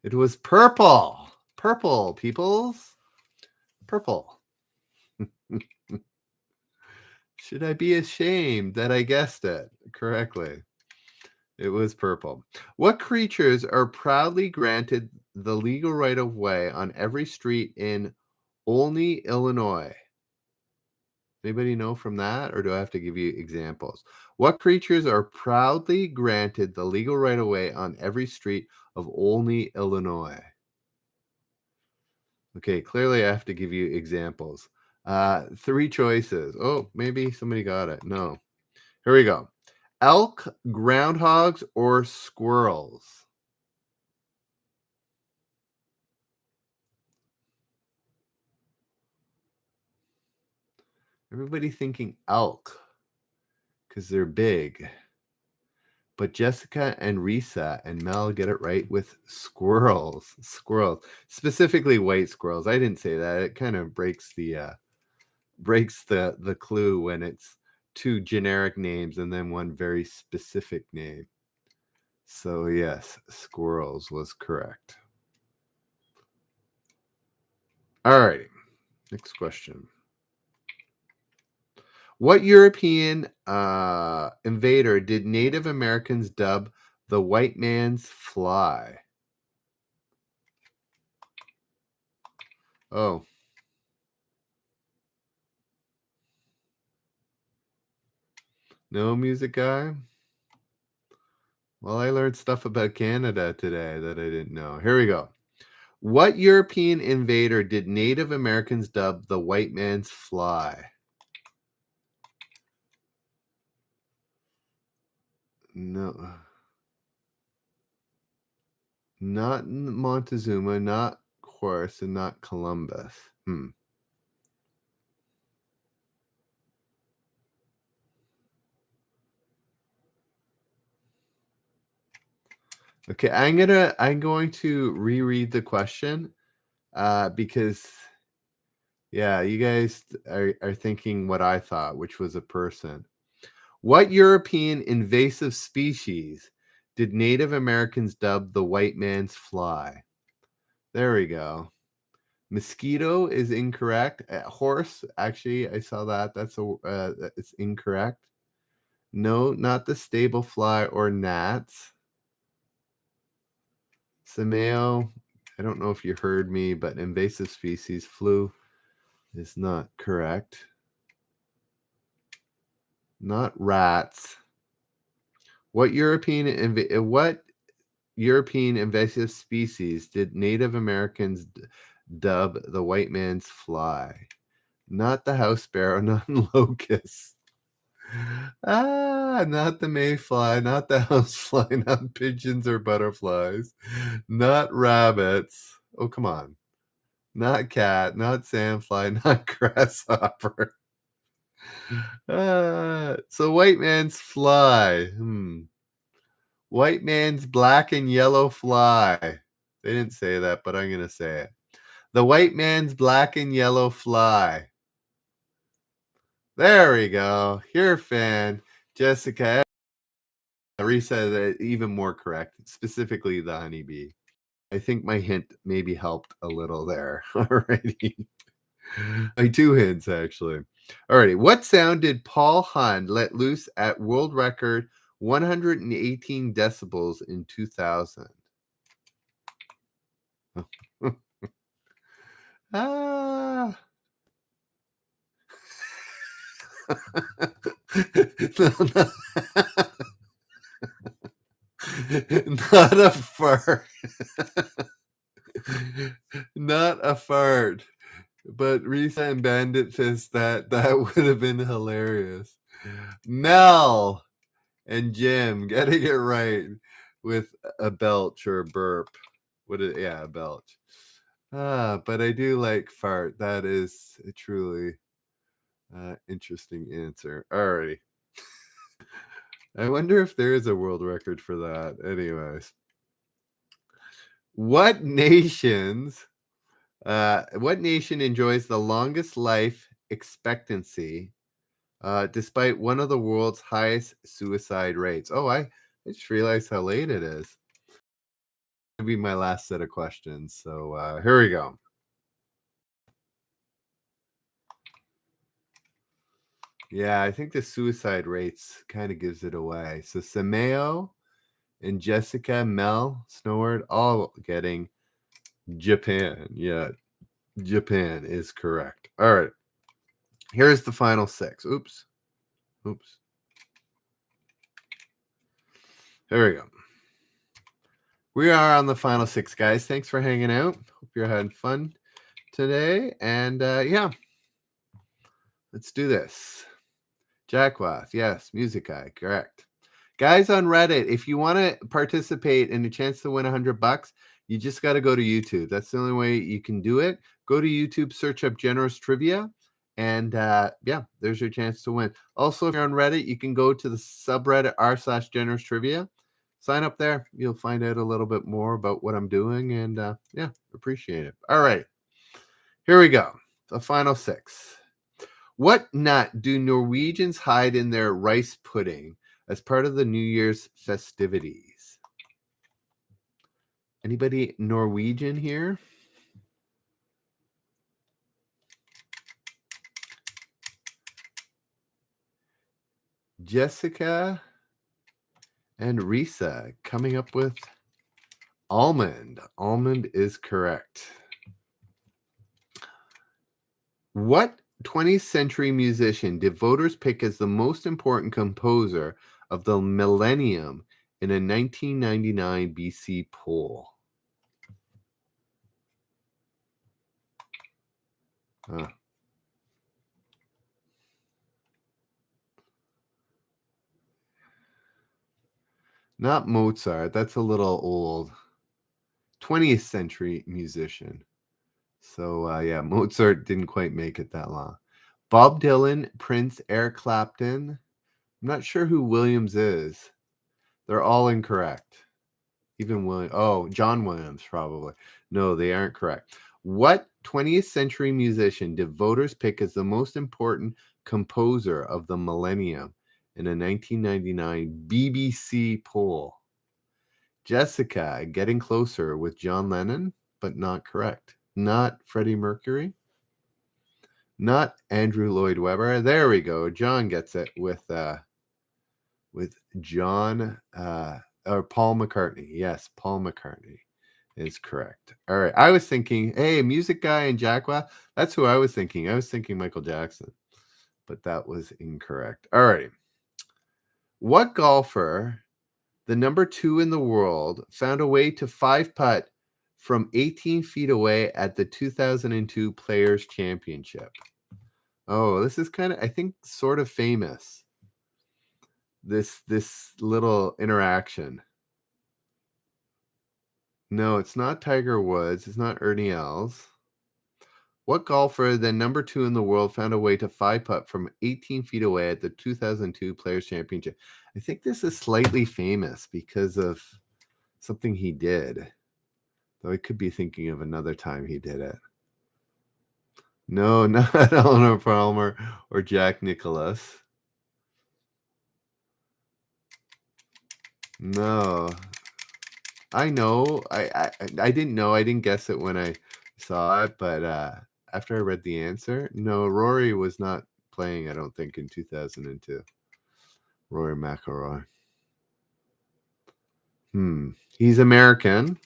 It was purple. Purple, peoples. Purple. Should I be ashamed that I guessed it correctly? It was purple. What creatures are proudly granted the legal right of way on every street in Olney, Illinois? Anybody know from that, or do I have to give you examples? What creatures are proudly granted the legal right of way on every street of Olney, Illinois? Okay, clearly I have to give you examples. Three choices. Oh, maybe somebody got it. No. Here we go. Elk, groundhogs, or squirrels? Everybody thinking elk because they're big. But Jessica and Risa and Mel get it right with squirrels. Squirrels. Specifically white squirrels. I didn't say that. It kind of breaks the clue when it's two generic names and then one very specific name. So yes, squirrels was correct. All righty. Next question. What European invader did Native Americans dub the white man's fly? Oh, no music guy? Well, I learned stuff about Canada today that I didn't know. Here we go. What European invader did Native Americans dub the white man's fly? No, not Montezuma, not Horace, and not Columbus. Okay, I'm going to reread the question because yeah, you guys are thinking what I thought, which was a person. What European invasive species did Native Americans dub the white man's fly? There we go. Mosquito is incorrect. Horse, actually, I saw that. It's incorrect. No, not the stable fly or gnats. Sameo, I don't know if you heard me, but invasive species flu is not correct. Not rats. What European invasive species did Native Americans dub the white man's fly? Not the house sparrow, not locust. Not the mayfly, not the housefly, not pigeons or butterflies, not rabbits. Oh, come on. Not cat, not sandfly, not grasshopper. So white man's fly. White man's black and yellow fly. They didn't say that, but I'm going to say it. The white man's black and yellow fly. There we go. You're a fan. Jessica. Risa, even more correct, specifically the honeybee. I think my hint maybe helped a little there. Alrighty. My two hints, actually. Alrighty. What sound did Paul Hund let loose at world record 118 decibels in 2000? Ah. No, no. Not a fart. Not a fart. But Risa and Bandit Fist, that would have been hilarious. Mel and Jim getting it right with a belch or a burp. Yeah, a belch. But I do like fart. That is a truly interesting answer. Alrighty. I wonder if there is a world record for that. Anyways. What nation enjoys the longest life expectancy despite one of the world's highest suicide rates? Oh, I just realized how late it is. It'll be my last set of questions. So here we go. Yeah, I think the suicide rates kind of gives it away. So Sameo and Jessica, Mel, Snoward, all getting Japan. Yeah, Japan is correct. All right. Here's the final six. Oops. There we go. We are on the final six, guys. Thanks for hanging out. Hope you're having fun today. And yeah, let's do this. Jackwath, yes. Music Guy, correct. Guys on Reddit, if you want to participate in a chance to win $100, you just got to go to YouTube. That's the only way you can do it. Go to YouTube, search up Generous Trivia, and yeah, there's your chance to win. Also, if you're on Reddit, you can go to the subreddit r/Generous Trivia. Sign up there. You'll find out a little bit more about what I'm doing, and yeah, appreciate it. All right, here we go. The final six. What nut do Norwegians hide in their rice pudding as part of the New Year's festivities? Anybody Norwegian here? Jessica and Risa coming up with almond. Almond is correct. What 20th century musician did voters pick as the most important composer of the millennium in a 1999 BC poll? Not Mozart. That's a little old. 20th century musician. So, yeah, Mozart didn't quite make it that long. Bob Dylan, Prince, Eric Clapton. I'm not sure who Williams is. They're all incorrect. Even William. Oh, John Williams, probably. No, they aren't correct. What 20th century musician did voters pick as the most important composer of the millennium in a 1999 BBC poll? Jessica, Getting Closer with John Lennon, but not correct. Not Freddie Mercury. Not Andrew Lloyd Webber. There we go. John gets it with John or Paul McCartney. Yes, Paul McCartney is correct. All right. I was thinking, hey, music guy and Jacqua. That's who I was thinking. I was thinking Michael Jackson, but that was incorrect. All right. What golfer, the number 2 in the world, found a way to 5-putt from 18 feet away at the 2002 Players Championship? Oh, this is kind of, I think, sort of famous. This little interaction. No, it's not Tiger Woods. It's not Ernie Els. What golfer, the number 2 in the world, found a way to 5-putt from 18 feet away at the 2002 Players Championship? I think this is slightly famous because of something he did. Though I could be thinking of another time he did it. No, not Eleanor Palmer or Jack Nicklaus. No. I know. I didn't know. I didn't guess it when I saw it, but after I read the answer, no, Rory was not playing, I don't think, in 2002. Rory McIlroy. He's American.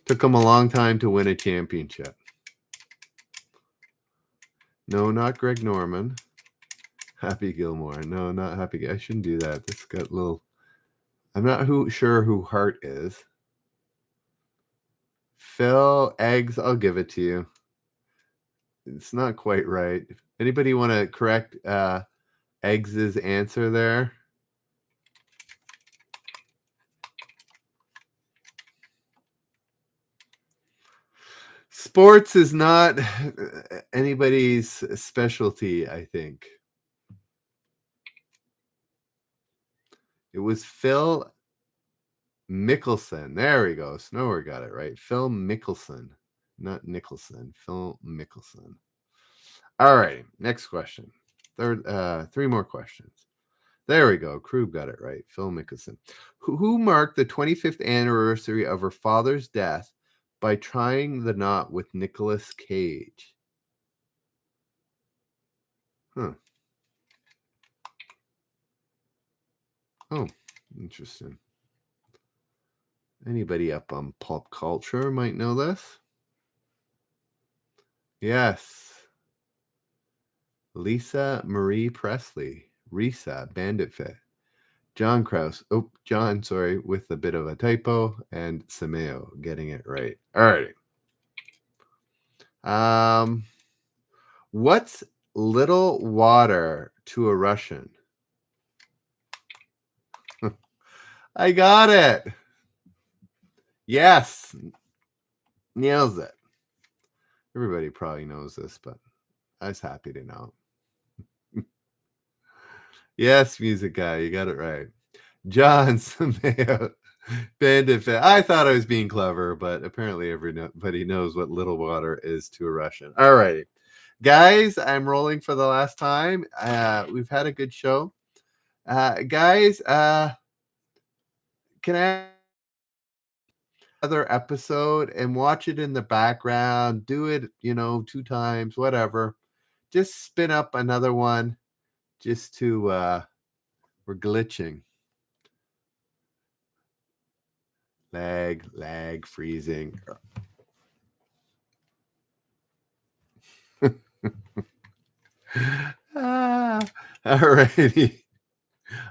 Took him a long time to win a championship. No, not Greg Norman. Happy Gilmore. No, not Happy. I shouldn't do that. This got a little. I'm not sure who Hart is. Phil Eggs. I'll give it to you. It's not quite right. Anybody want to correct Eggs's answer there? Sports is not anybody's specialty, I think. It was Phil Mickelson. There we go. Snower got it right. Phil Mickelson, not Nicholson. Phil Mickelson. All right. Next question. Three more questions. There we go. Krug got it right. Phil Mickelson. Who marked the 25th anniversary of her father's death by trying the knot with Nicolas Cage? Huh. Oh, interesting. Anybody up on pop culture might know this. Yes. Lisa Marie Presley. Risa, Bandit Fit. John Krause. Oh, John, sorry, with a bit of a typo. And Sameo getting it right. All right. What's little water to a Russian? I got it. Yes. Nails it. Everybody probably knows this, but I was happy to know. Yes, music guy, you got it right. John Sameo, Bandit Fit. I thought I was being clever, but apparently everybody knows what little water is to a Russian. All right. Guys, I'm rolling for the last time. We've had a good show. Guys, can I another episode and watch it in the background? Do it, 2 times, whatever. Just spin up another one just to We're glitching. Lag, freezing. All righty.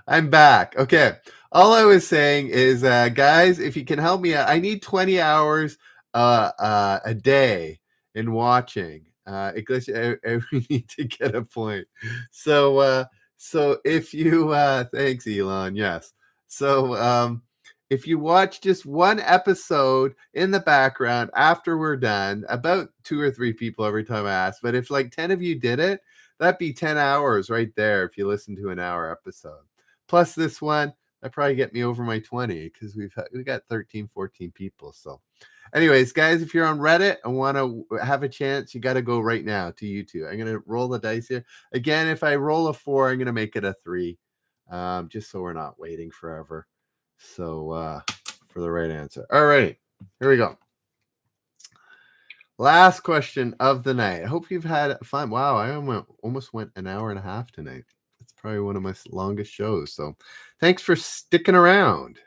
I'm back. Okay. All I was saying is, guys, if you can help me out, I need 20 hours a day in watching. We need to get a point. So if you thanks, Elon. Yes. So if you watch just one episode in the background after we're done, about 2 or 3 people every time I ask, but if like 10 of you did it, that'd be 10 hours right there if you listen to an hour episode. Plus this one, that probably get me over my 20 because we got 13, 14 people. So anyways, guys, if you're on Reddit and want to have a chance, you got to go right now to YouTube. I'm going to roll the dice here. Again, if I roll a 4, I'm going to make it a 3, just so we're not waiting forever. So for the right answer. All right, here we go. Last question of the night. I hope you've had fun. Wow, I almost went an hour and a half tonight. It's probably one of my longest shows. So thanks for sticking around.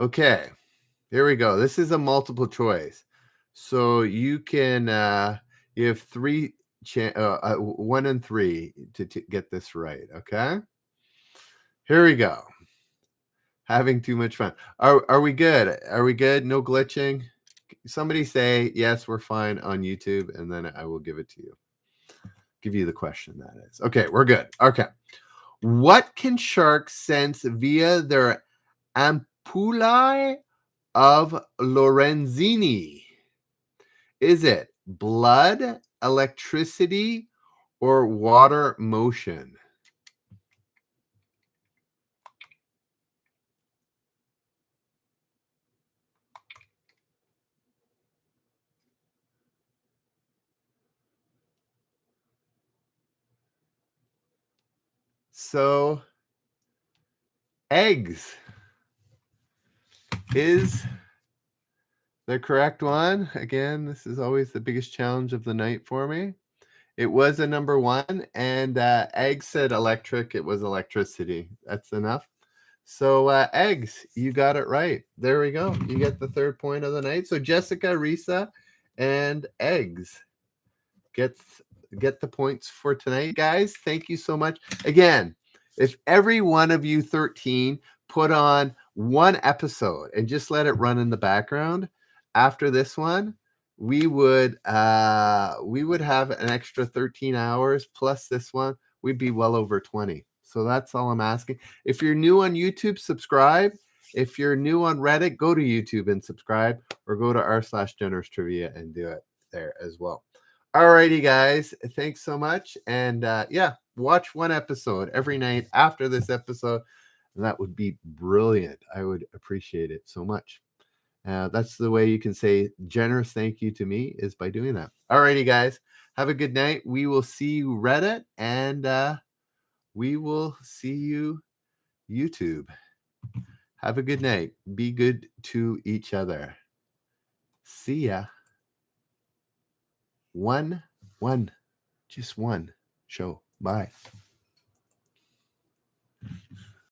Okay, here we go. This is a multiple choice. So you can, you have 1 and 3 to get this right. Okay, here we go. Having too much fun. Are we good? Are we good? No glitching? Somebody say, yes, we're fine on YouTube, and then I will give it to you. Give you the question, that is. Okay, we're good. Okay. What can sharks sense via their ampullae of Lorenzini? Is it blood, electricity, or water motion? So, eggs is the correct one. Again, this is always the biggest challenge of the night for me. It was a number 1, and eggs said electric. It was electricity. That's enough. So eggs, you got it right. There we go. You get the 3rd point of the night. So Jessica, Risa, and eggs get the points for tonight, guys. Thank you so much. Again, if every one of you 13 put on one episode and just let it run in the background after this one, we would have an extra 13 hours plus this one. We'd be well over 20. So that's all I'm asking. If you're new on YouTube, subscribe. If you're new on Reddit, go to YouTube and subscribe, or go to r/generous trivia and do it there as well. Alrighty, guys. Thanks so much. And yeah, watch one episode every night after this episode. That would be brilliant. I would appreciate it so much. That's the way you can say generous thank you to me, is by doing that. Alrighty, guys. Have a good night. We will see you Reddit, and we will see you YouTube. Have a good night. Be good to each other. See ya. One, just one show. Bye.